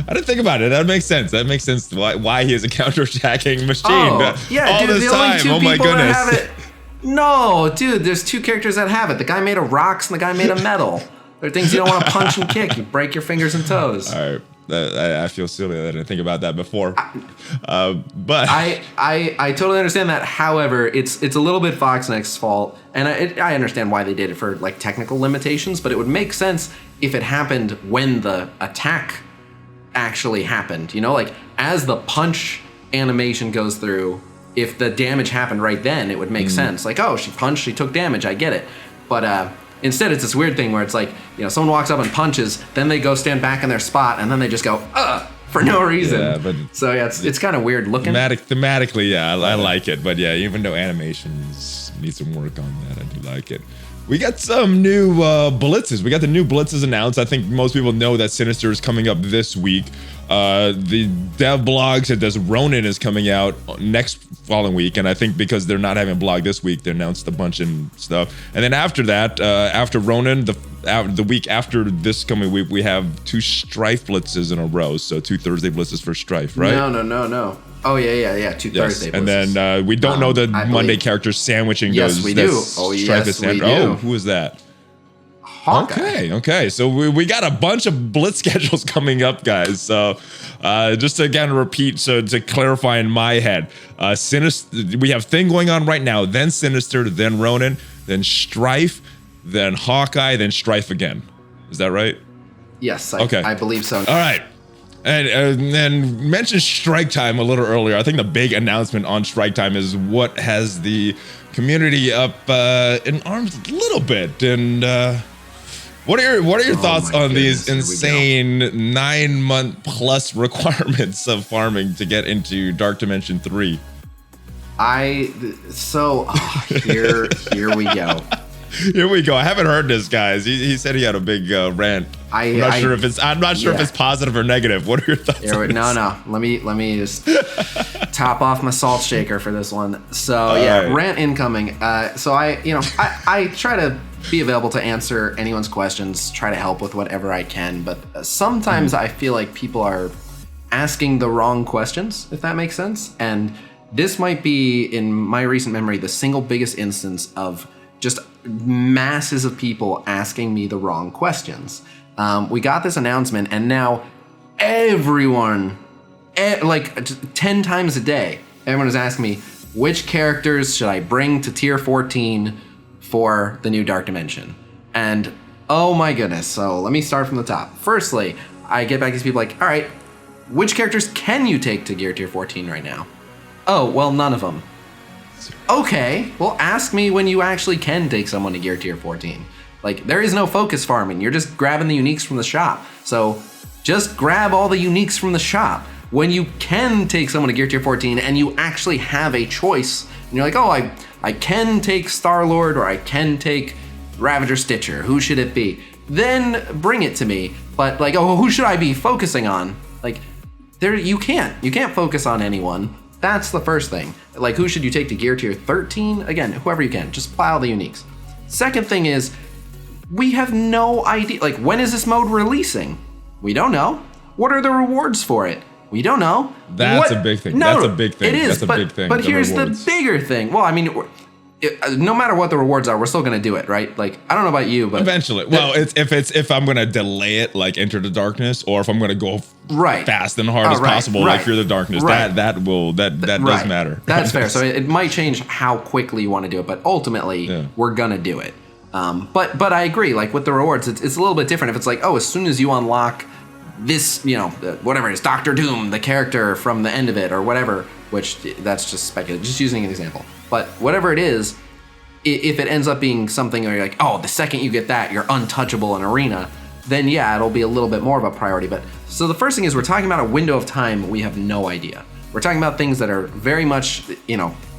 I didn't think about it. That makes sense. That makes sense why he is a counterattacking machine. Oh, yeah, all dude, this the time. only 2 Oh my people goodness. that have it. No, dude, there's 2 characters that have it. The guy made of rocks and the guy made of metal. There are things you don't want to punch and kick. You break your fingers and toes. All right. I feel silly that I didn't think about that before. But I totally understand that. However, it's a little bit Foxnext's fault, and I understand why they did it for like technical limitations. But it would make sense if it happened when the attack actually happened. Like as the punch animation goes through, if the damage happened right then, it would make sense. Like, oh, she punched, she took damage. I get it. But instead, it's this weird thing where it's like, someone walks up and punches, then they go stand back in their spot, and then they just go, for no reason. Yeah, but so yeah, it's kind of weird looking. Thematically, yeah, I like it. But yeah, even though animations need some work on that, I do like it. We got some new Blitzes. We got the new Blitzes announced. I think most people know that Sinister is coming up this week. The dev blog said that Ronin is coming out next following week, and I think because they're not having a blog this week, they announced a bunch and stuff. And then after that, after Ronin, the week after this coming week, we have 2 Strife Blitzes in a row. So 2 Thursday Blitzes for Strife, right? No. Oh, yeah. 2 Thursday Blitzes. And then we don't know the Monday characters sandwiching those. Yes, we do. Oh, yes, we do. Oh, who is that? Hawkeye. Okay. So we got a bunch of Blitz schedules coming up, guys. So just to again repeat, so to clarify in my head, Sinister, we have Thing going on right now, then Sinister, then Ronin, then Strife, then Hawkeye, then Strife again. Is that right? Yes. Okay. I believe so. All right. And mentioned Strike Time a little earlier. I think the big announcement on Strike Time is what has the community up in arms a little bit. And what are your thoughts on these insane 9-month plus requirements of farming to get into Dark Dimension 3? Here we go. Here we go. I haven't heard this, guys. He said he had a big rant. I'm not sure if it's positive or negative. What are your thoughts? No. Let me just top off my salt shaker for this one. So right. Rant incoming. So I try to be available to answer anyone's questions, try to help with whatever I can, but sometimes I feel like people are asking the wrong questions, if that makes sense. And this might be, in my recent memory, the single biggest instance of just masses of people asking me the wrong questions. We got this announcement, and now everyone, like 10 times a day, everyone is asking me, which characters should I bring to tier 14 for the new Dark Dimension? And oh my goodness, so let me start from the top. Firstly, I get back to these people like, all right, which characters can you take to gear tier 14 right now? Oh, well, none of them. Okay, well, ask me when you actually can take someone to gear tier 14. Like, there is no focus farming. You're just grabbing the uniques from the shop. So just grab all the uniques from the shop. When you can take someone to gear tier 14 and you actually have a choice, and you're like, oh, I can take Star-Lord or I can take Ravager Stitcher. Who should it be? Then bring it to me. But like, oh, who should I be focusing on? Like, you can't focus on anyone. That's the first thing. Like, who should you take to gear tier 13? Again, whoever you can, just pile the uniques. Second thing is, we have no idea. Like, when is this mode releasing? We don't know. What are the rewards for it? We don't know. That's a big thing. No, that's a big thing. It is, that's a big thing. But here's rewards. the bigger thing. Well, I mean, no matter what the rewards are, we're still gonna do it, right? Like, I don't know about you, but eventually. Well, if I'm gonna delay it, like Enter the Darkness, or if I'm gonna go fast and hard as possible, like Fear the Darkness, that does matter. That's fair. So it might change how quickly you want to do it, but ultimately we're gonna do it. But I agree. Like with the rewards, it's a little bit different. If it's like, oh, as soon as you unlock this, whatever it is, Doctor Doom, the character from the end of it, or whatever, which that's just speculative, just using an example. But whatever it is, if it ends up being something where you're like, oh, the second you get that, you're untouchable in Arena, then yeah, it'll be a little bit more of a priority. But so the first thing is we're talking about a window of time we have no idea. We're talking about things that are very much,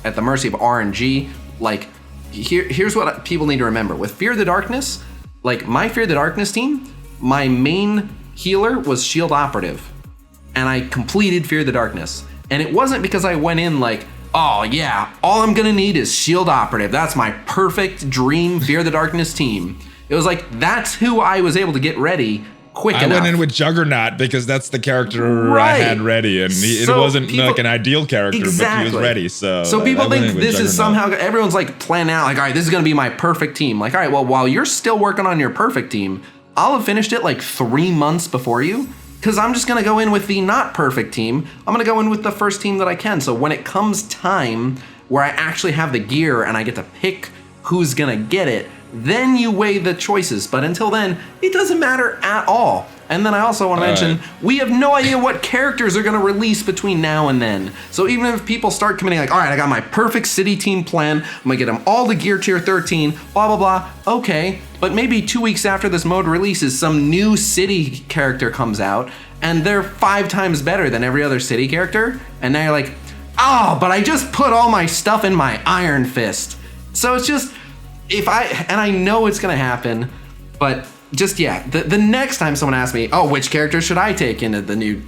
at the mercy of RNG. Like, here's what people need to remember. With Fear the Darkness, like my Fear the Darkness team, my main healer was Shield Operative. And I completed Fear the Darkness. And it wasn't because I went in like, oh yeah, all I'm gonna need is Shield Operative. That's my perfect dream Fear the Darkness team. It was like, that's who I was able to get ready quick enough. I went in with Juggernaut because that's the character I had ready, and it wasn't like an ideal character, but he was ready. So people think this is somehow, everyone's like planning out, like, all right, this is gonna be my perfect team. Like, all right, well, while you're still working on your perfect team, I'll have finished it like 3 months before you, because I'm just gonna go in with the not perfect team. I'm gonna go in with the first team that I can. So when it comes time where I actually have the gear and I get to pick who's gonna get it, then you weigh the choices. But until then, it doesn't matter at all. And then I also want to mention, we have no idea what characters are going to release between now and then. So even if people start committing like, all right, I got my perfect city team plan, I'm going to get them all to gear tier 13, blah, blah, blah. Okay, but maybe 2 weeks after this mode releases, some new city character comes out, and they're 5 times better than every other city character. And now you're like, oh, but I just put all my stuff in my Iron Fist. So it's just, and I know it's going to happen, but just, the next time someone asks me, oh, which character should I take into the new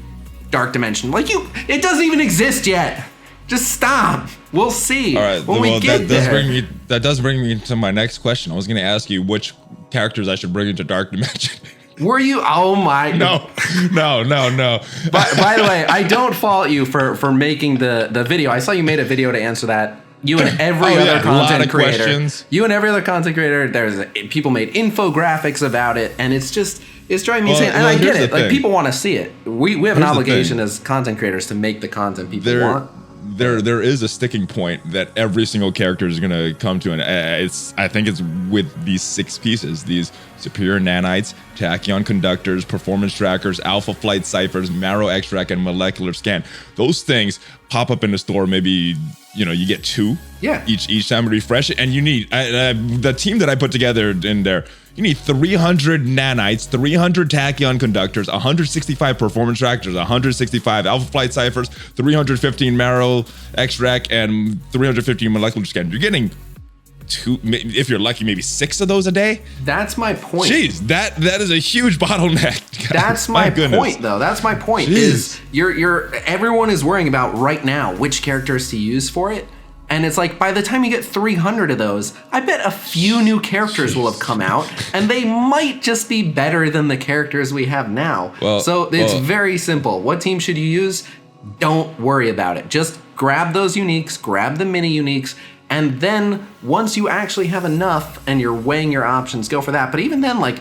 Dark Dimension? Like, it doesn't even exist yet. Just stop. We'll see. All right. When we get there. That does bring me to my next question. I was going to ask you which characters I should bring into Dark Dimension. Were you? Oh my. No. By the way, I don't fault you for making the video. I saw you made a video to answer that. You and every other content creator. Questions. You and every other content creator. People made infographics about it, and it's driving me insane. And I get it. Like, people want to see it. We have an obligation as content creators to make the content people want. There is a sticking point that every single character is going to come to, and I think it's with these 6 pieces: these superior nanites, tachyon conductors, performance trackers, alpha flight ciphers, marrow extract, and molecular scan. Those things pop up in the store. Maybe you get 2 each time to refresh it, and you need the team that I put together in there. You need 300 nanites, 300 tachyon conductors, 165 performance tractors, 165 alpha flight ciphers, 315 marrow extract, and 315 molecular scan. You're getting 2, if you're lucky, maybe 6 of those a day. That's my point. Jeez, that is a huge bottleneck. That's my point, though. That's my point. Jeez. Is everyone is worrying about right now which characters to use for it. And it's like, by the time you get 300 of those, I bet a few new characters will have come out, and they might just be better than the characters we have now. It's very simple. What team should you use? Don't worry about it. Just grab those uniques, grab the mini uniques, and then once you actually have enough and you're weighing your options, go for that. But even then, like,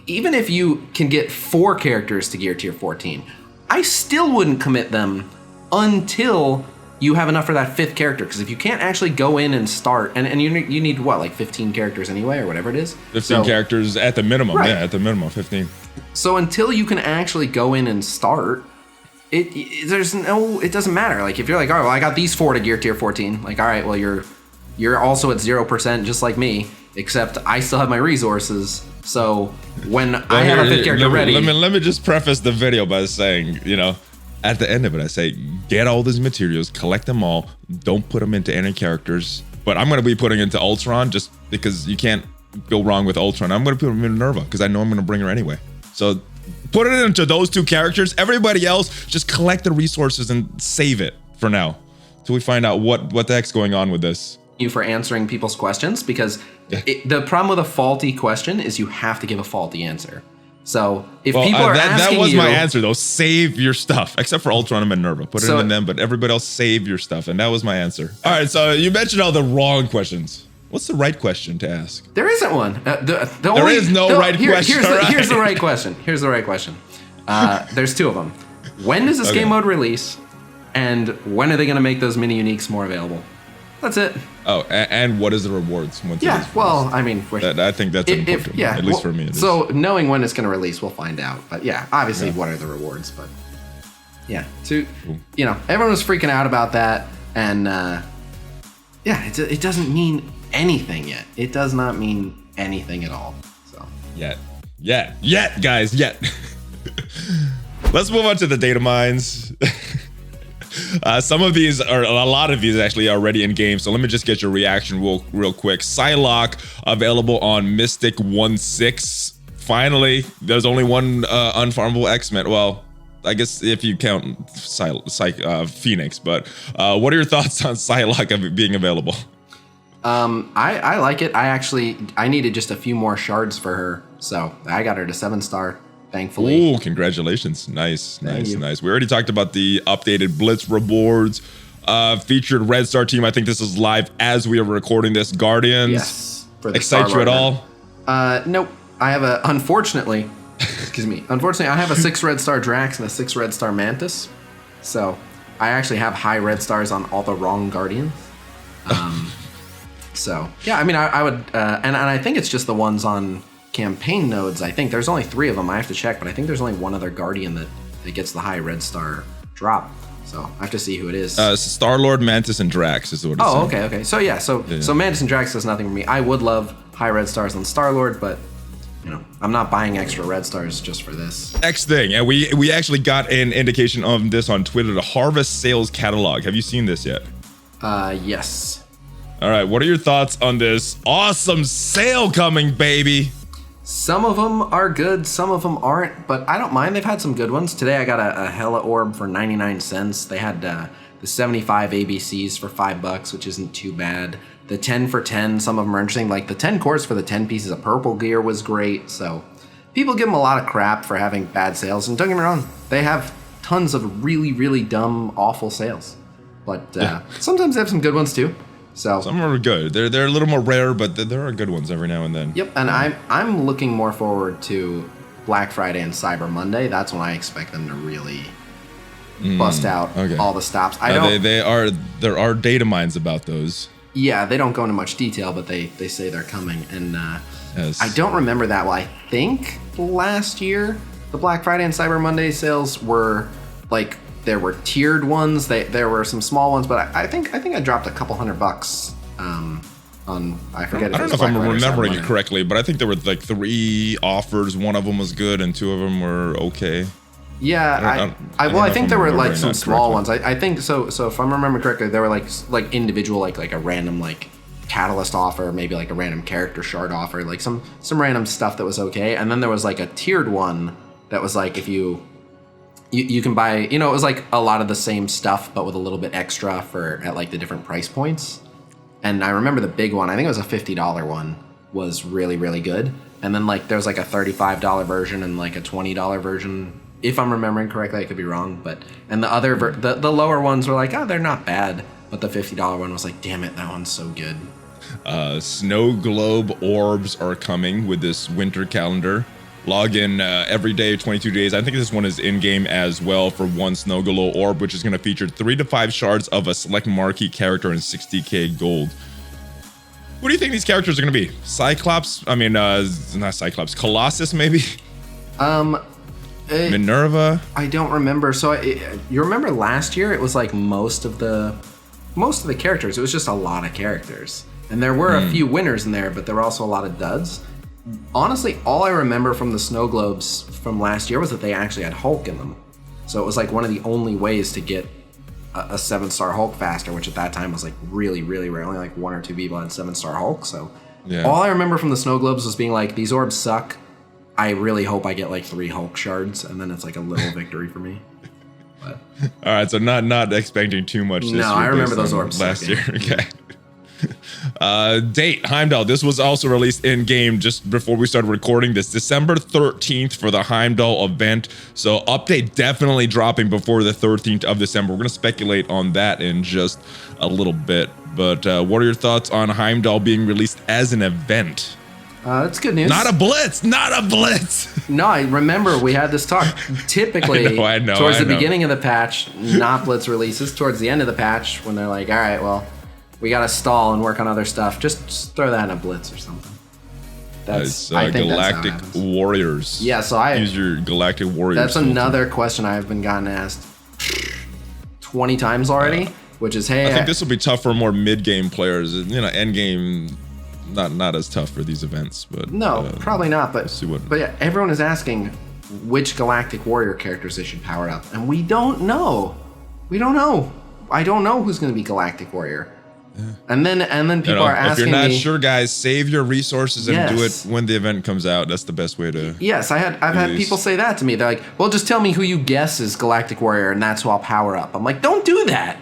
even if you can get 4 characters to gear tier 14, I still wouldn't commit them until you have enough for that 5th character. Because if you can't actually go in and start, and you need what, like 15 characters anyway, or whatever it is? 15 characters at the minimum. Right. Yeah, at the minimum, 15. So until you can actually go in and start, it doesn't matter. Like if you're like, all right, well, I got these 4 to gear tier 14. Like, all right, well, you're also at 0% just like me, except I still have my resources. So when I have a 5th character ready, let me just preface the video by saying, at the end of it, I say, get all these materials, collect them all, don't put them into any characters. But I'm going to be putting into Ultron just because you can't go wrong with Ultron. I'm going to put them in Minerva because I know I'm going to bring her anyway. So put it into those 2 characters. Everybody else, just collect the resources and save it for now till we find out what the heck's going on with this. You for answering people's questions, because the problem with a faulty question is you have to give a faulty answer. So if people are asking that was you, my answer though. Save your stuff, except for Ultron and Minerva. Put it in them, but everybody else save your stuff, and that was my answer. All right, so you mentioned all the wrong questions. What's the right question to ask? There isn't one. There is no right question. Here's the right question. Here's the right question. There's 2 of them. When does this game mode release, and when are they going to make those mini uniques more available? That's it. Oh, and what is the rewards? Well, I mean, I think that's important. At least for me. It is. So knowing when it's going to release, we'll find out. But yeah, obviously, what are the rewards? But yeah, everyone was freaking out about that, and it doesn't mean anything yet. It does not mean anything at all. So yet, guys. Let's move on to the data mines. Some of these a lot of these actually are already in game, so let me just get your reaction real quick. Psylocke available on Mystic 1/6. Finally, there's only one unfarmable X-Men. Well, I guess if you count Phoenix, but what are your thoughts on Psylocke being available? I like it. I needed just a few more shards for her, so I got her to 7-star. Thankfully. Ooh, congratulations. Nice. We already talked about the updated Blitz rewards. Featured Red Star team. I think this is live as we are recording this. Guardians. Yes. Excite you at all? Nope. I have unfortunately, I have a 6 Red Star Drax and a 6 Red Star Mantis. So I actually have high Red Stars on all the wrong Guardians. So yeah, I mean, I would, and I think it's just the ones on campaign nodes. I think there's only 3 of them. I have to check, but I think there's only one other Guardian that gets the high Red Star drop. So I have to see who it is. Star-Lord, Mantis, and Drax is what it's saying. Okay. So yeah, so Mantis and Drax does nothing for me. I would love high Red Stars on Star-Lord, but I'm not buying extra Red Stars just for this. Next thing, and we actually got an indication of this on Twitter, the Harvest Sales Catalog. Have you seen this yet? Yes. All right, what are your thoughts on this awesome sale coming, baby? Some of them are good, some of them aren't, but I don't mind. They've had some good ones. Today I got a Hella Orb for 99 cents. They had the 75 ABCs for $5, which isn't too bad. The 10 for 10, some of them are interesting. Like the 10 cores for the 10 pieces of purple gear was great. So people give them a lot of crap for having bad sales. And don't get me wrong, they have tons of really, really dumb, awful sales. But sometimes they have some good ones too. So some are good. They're a little more rare, but there are good ones every now and then. Yep, and I'm looking more forward to Black Friday and Cyber Monday. That's when I expect them to really bust out all the stops. There are data mines about those. Yeah, they don't go into much detail, but they say they're coming. And yes. I don't remember that well. I think last year the Black Friday and Cyber Monday sales were like, there were tiered ones. There were some small ones, but I think I dropped a couple $100 on, I forget. I don't know if I'm remembering it correctly, but I think there were like 3 offers. One of them was good, and 2 of them were okay. Yeah, I think there were like some small ones. I think so. So if I'm remembering correctly, there were like individual like a random like catalyst offer, maybe like a random character shard offer, like some random stuff that was okay. And then there was like a tiered one that was like if you can buy, it was like a lot of the same stuff, but with a little bit extra at like the different price points. And I remember the big one, I think it was a $50 one, was really, really good. And then like there was like a $35 version and like a $20 version, if I'm remembering correctly. I could be wrong, and the other the lower ones were like, oh, they're not bad, but the $50 one was like, damn it, that one's so good. Snow globe orbs are coming with this winter calendar. Log in every day, 22 days. I think this one is in-game as well for 1 Snow Globe orb, which is going to feature 3 to 5 shards of a select marquee character and 60k gold. What do you think these characters are going to be? Cyclops? I mean, not Cyclops. Colossus, maybe? Minerva? I don't remember. So you remember last year? It was like most of the characters. It was just a lot of characters, and there were a few winners in there, but there were also a lot of duds. Honestly, all I remember from the snow globes from last year was that they actually had Hulk in them. So it was like one of the only ways to get a 7-star Hulk faster, which at that time was like really, really rare. Only like 1 or 2 people had 7-star Hulk. So all I remember from the snow globes was being like, these orbs suck. I really hope I get like 3 Hulk shards, and then it's like a little victory for me. But, all right, so not expecting too much this year. No, I remember those orbs last year. Okay. Date, Heimdall. This was also released in game just before we started recording this, December 13th for the Heimdall event. So update definitely dropping before the 13th of December. We're going to speculate on that in just a little bit. But what are your thoughts on Heimdall being released as an event? That's good news. Not a blitz. Not a blitz. No, I remember we had this talk. Typically, I know, towards the beginning of the patch, not blitz releases. Towards the end of the patch, when they're like, all right, well, we got to stall and work on other stuff. Just throw that in a blitz or something. That's I think Galactic Warriors. Yeah, so I use your Galactic Warriors. That's another question I've been gotten asked 20 times already, which is, hey, I think this will be tough for more mid-game players. You know, end game, not as tough for these events. But no, probably not. But see what. But yeah, everyone is asking which Galactic Warrior characters they should power up, and we don't know. We don't know. I don't know who's going to be Galactic Warrior. Yeah. And then people are asking me. If you're not sure, guys, save your resources and do it when the event comes out. That's the best way to. Yes, I've had people say that to me. They're like, "Well, just tell me who you guess is Galactic Warrior, and that's who I'll power up." I'm like, "Don't do that.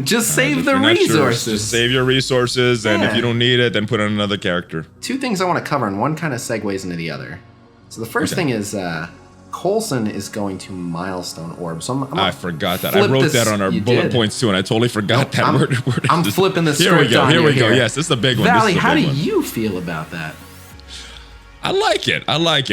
Just save the resources. Sure, just save your resources, and if you don't need it, then put on another character." 2 things I want to cover, and one kind of segues into the other. So the first thing is Coulson is going to Milestone orbs. So I forgot that. I wrote that on our bullet points too, and I totally forgot that. I'm flipping the script. Here we go. Yes, this is a big one. Valley, how do you feel about that? I like it.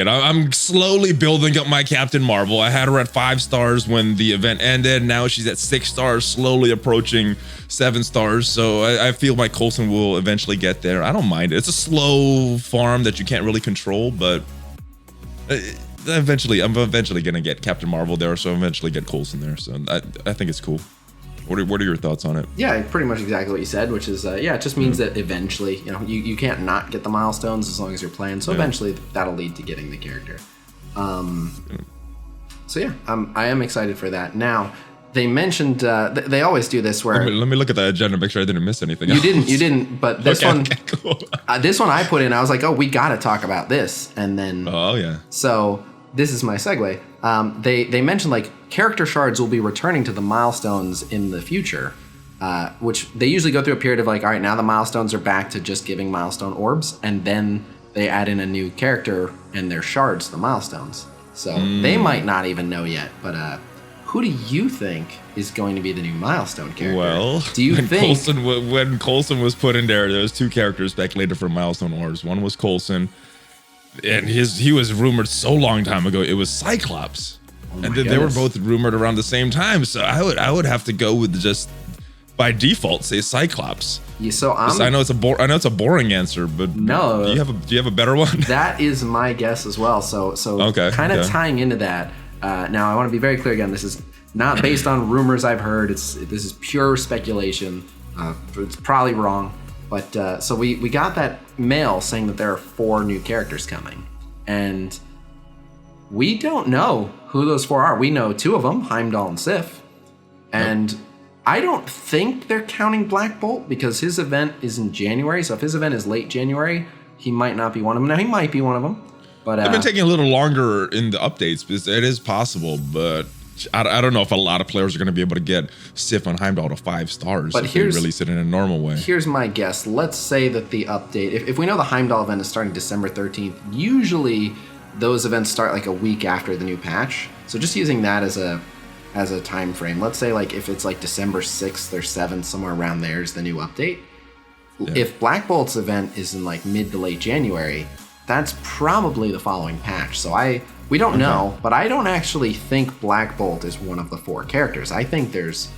I'm slowly building up my Captain Marvel. I had her at 5 stars when the event ended. Now she's at 6 stars, slowly approaching 7 stars. So I feel my Coulson will eventually get there. I don't mind it. It's a slow farm that you can't really control, but I'm eventually gonna get Captain Marvel there, so eventually get Coulson there. So I think it's cool. What are your thoughts on it? Yeah, pretty much exactly what you said, which is it just means that eventually, you can't not get the milestones as long as you're playing. So eventually that'll lead to getting the character. So yeah, I am excited for that. Now, they mentioned they always do this where let me look at the agenda, make sure I didn't miss anything. You didn't. But this cool. This one I put in. I was like, oh, we got to talk about this, and then So this is my segue. They mentioned like character shards will be returning to the milestones in the future, which they usually go through a period of like, all right, now the milestones are back to just giving milestone orbs, and then they add in a new character and their shards to the milestones. So they might not even know yet, but who do you think is going to be the new milestone character? Well, do you think when Coulson was put in there was 2 characters speculated for milestone orbs. One was Coulson, and he was rumored so long time ago. It was Cyclops, and they were both rumored around the same time. So I would have to go with just by default say Cyclops. Yeah, so I know it's a boring answer, but no, do you have a better one? That is my guess as well. So kind of tying into that. Now I want to be very clear again. This is not based on rumors I've heard. This is pure speculation. It's probably wrong, but so we got that mail saying that there are 4 new characters coming, and we don't know who those 4 are. We know 2 of them, Heimdall and Sif, and I don't think they're counting Black Bolt because his event is in January. So if his event is late January, he might not be one of them. Now he might be one of them. But they've been taking a little longer in the updates because it is possible, but I don't know if a lot of players are going to be able to get Sif on Heimdall to 5 stars if they release it in a normal way. Here's my guess. Let's say that the update, if we know the Heimdall event is starting December 13th, usually those events start like a week after the new patch. So just using that as a time frame. Let's say like if it's like December 6th or 7th, somewhere around there is the new update. Yeah. If Black Bolt's event is in like mid to late January, that's probably the following patch. So we don't know, but I don't actually think Black Bolt is one of the 4 characters. I think there's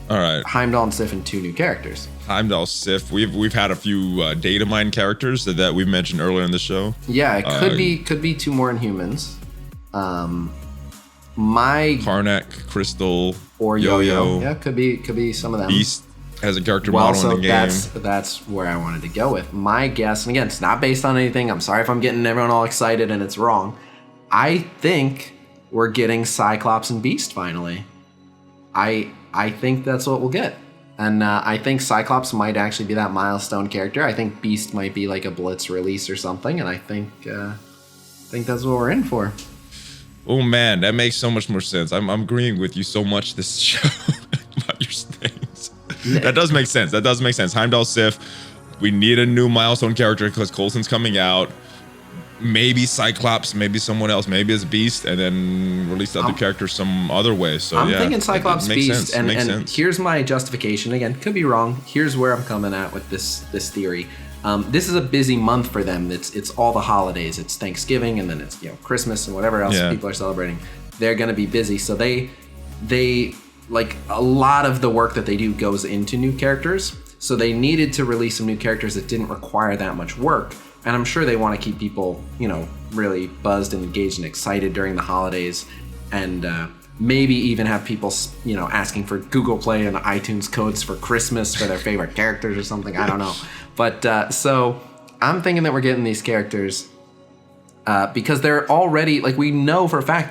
Heimdall and Sif and 2 new characters. Heimdall, Sif. We've had a few data mine characters that we've mentioned earlier in the show. Yeah, it could be 2 more Inhumans. My Karnak, Crystal, or Yo-Yo. Yeah, could be some of them. Beast has a character model in the game. That's where I wanted to go with. My guess, and again, it's not based on anything. I'm sorry if I'm getting everyone all excited and it's wrong. I think we're getting Cyclops and Beast finally. I think that's what we'll get. And I think Cyclops might actually be that Milestone character. I think Beast might be like a Blitz release or something. And I think that's what we're in for. Oh man, that makes so much more sense. I'm agreeing with you so much this show about your things. That does make sense. That does make sense. Heimdall Sif, we need a new Milestone character because Coulson's coming out. Maybe Cyclops, maybe someone else, maybe it's Beast, and then release the other character some other way. So I'm yeah, thinking Cyclops, Beast, and sense. Here's my justification. Again, could be wrong. Here's where I'm coming at with this theory. This is a busy month for them. It's all the holidays. It's Thanksgiving, and then it's Christmas and whatever else people are celebrating. They're gonna be busy, so they like a lot of the work that they do goes into new characters. So they needed to release some new characters that didn't require that much work. And I'm sure they want to keep people, really buzzed and engaged and excited during the holidays, and maybe even have people, asking for Google Play and iTunes codes for Christmas for their favorite characters or something. I don't know. But so I'm thinking that we're getting these characters because they're already, like, we know for a fact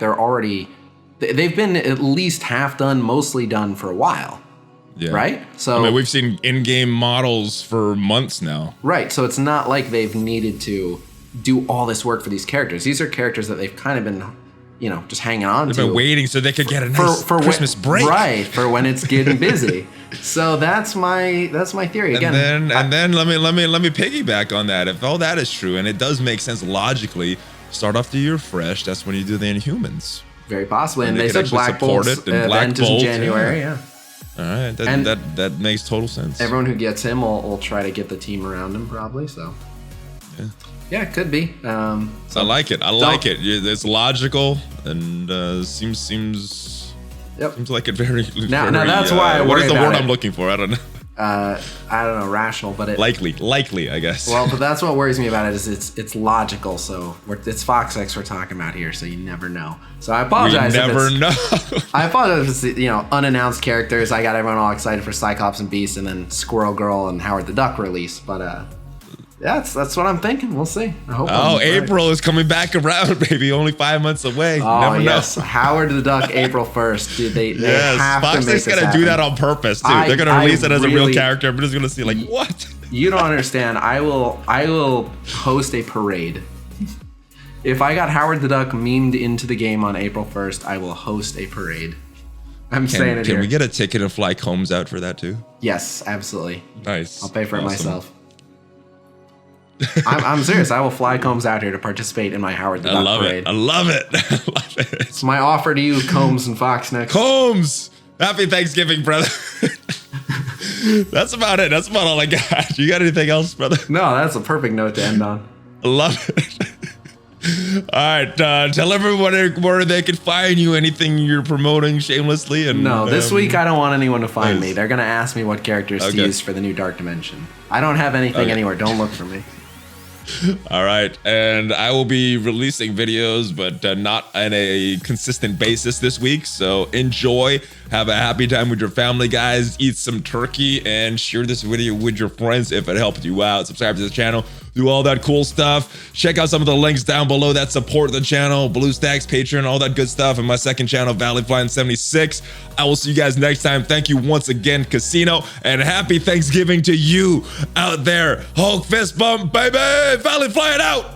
they've been at least half done, mostly done for a while. Yeah. Right? So we've seen in-game models for months now. Right. So it's not like they've needed to do all this work for these characters. These are characters that they've kind of been, just hanging on to. They've been waiting so they could get a nice Christmas break. Right, for when it's getting busy. So that's my theory. Again, and then let me piggyback on that. If all that is true, and it does make sense logically, start off the year fresh. That's when you do the Inhumans. Very possibly. And they said Black Bolt's event is in January, yeah. All right, that makes total sense. Everyone who gets him will try to get the team around him, probably. So, yeah, it could be. I like it. I like it. It's logical and seems like it very. Now that's why I worry. What is the word I'm looking for? I don't know. I don't know, rational, but it likely, I guess. Well, but that's what worries me about it is it's logical. So it's Fox X we're talking about here, so you never know. So I apologize. We never know. I apologize if it's unannounced characters. I got everyone all excited for Cyclops and Beast, and then Squirrel Girl and Howard the Duck release. But that's what I'm thinking. We'll see. I hope. Oh, April is coming back around, baby. Only 5 months away. Oh, never yes. know. Howard the Duck, April 1st. Dude, they have Fox to make is this gonna happen. do that on purpose too. They're gonna release it as a real character. I'm just gonna see like what. You don't understand. I will host a parade. If I got Howard the Duck memed into the game on April 1st, I will host a parade. I'm saying it here. Can we get a ticket and fly Combs out for that too? Yes, absolutely. Nice. I'll pay for it myself. I'm serious. I will fly Combs out here to participate in my Howard the Duck parade. I love it. I love it. It's my offer to you, Combs and Fox next. Combs! Happy Thanksgiving, brother. That's about it. That's about all I got. You got anything else, brother? No, that's a perfect note to end on. I love it. All right, tell everyone where they can find you, anything you're promoting shamelessly. And no, this week I don't want anyone to find me. They're going to ask me what characters to use for the new Dark Dimension. I don't have anything anywhere. Don't look for me. All right, and I will be releasing videos, but not on a consistent basis this week. So enjoy, have a happy time with your family, guys. Eat some turkey and share this video with your friends if it helped you out. Subscribe to the channel, do all that cool stuff. Check out some of the links down below that support the channel, BlueStacks, Patreon, all that good stuff. And my second channel, ValleyFlyin 76. I will see you guys next time. Thank you once again, Khasino, and happy Thanksgiving to you out there. Hulk fist bump, baby. ValleyFlyin out.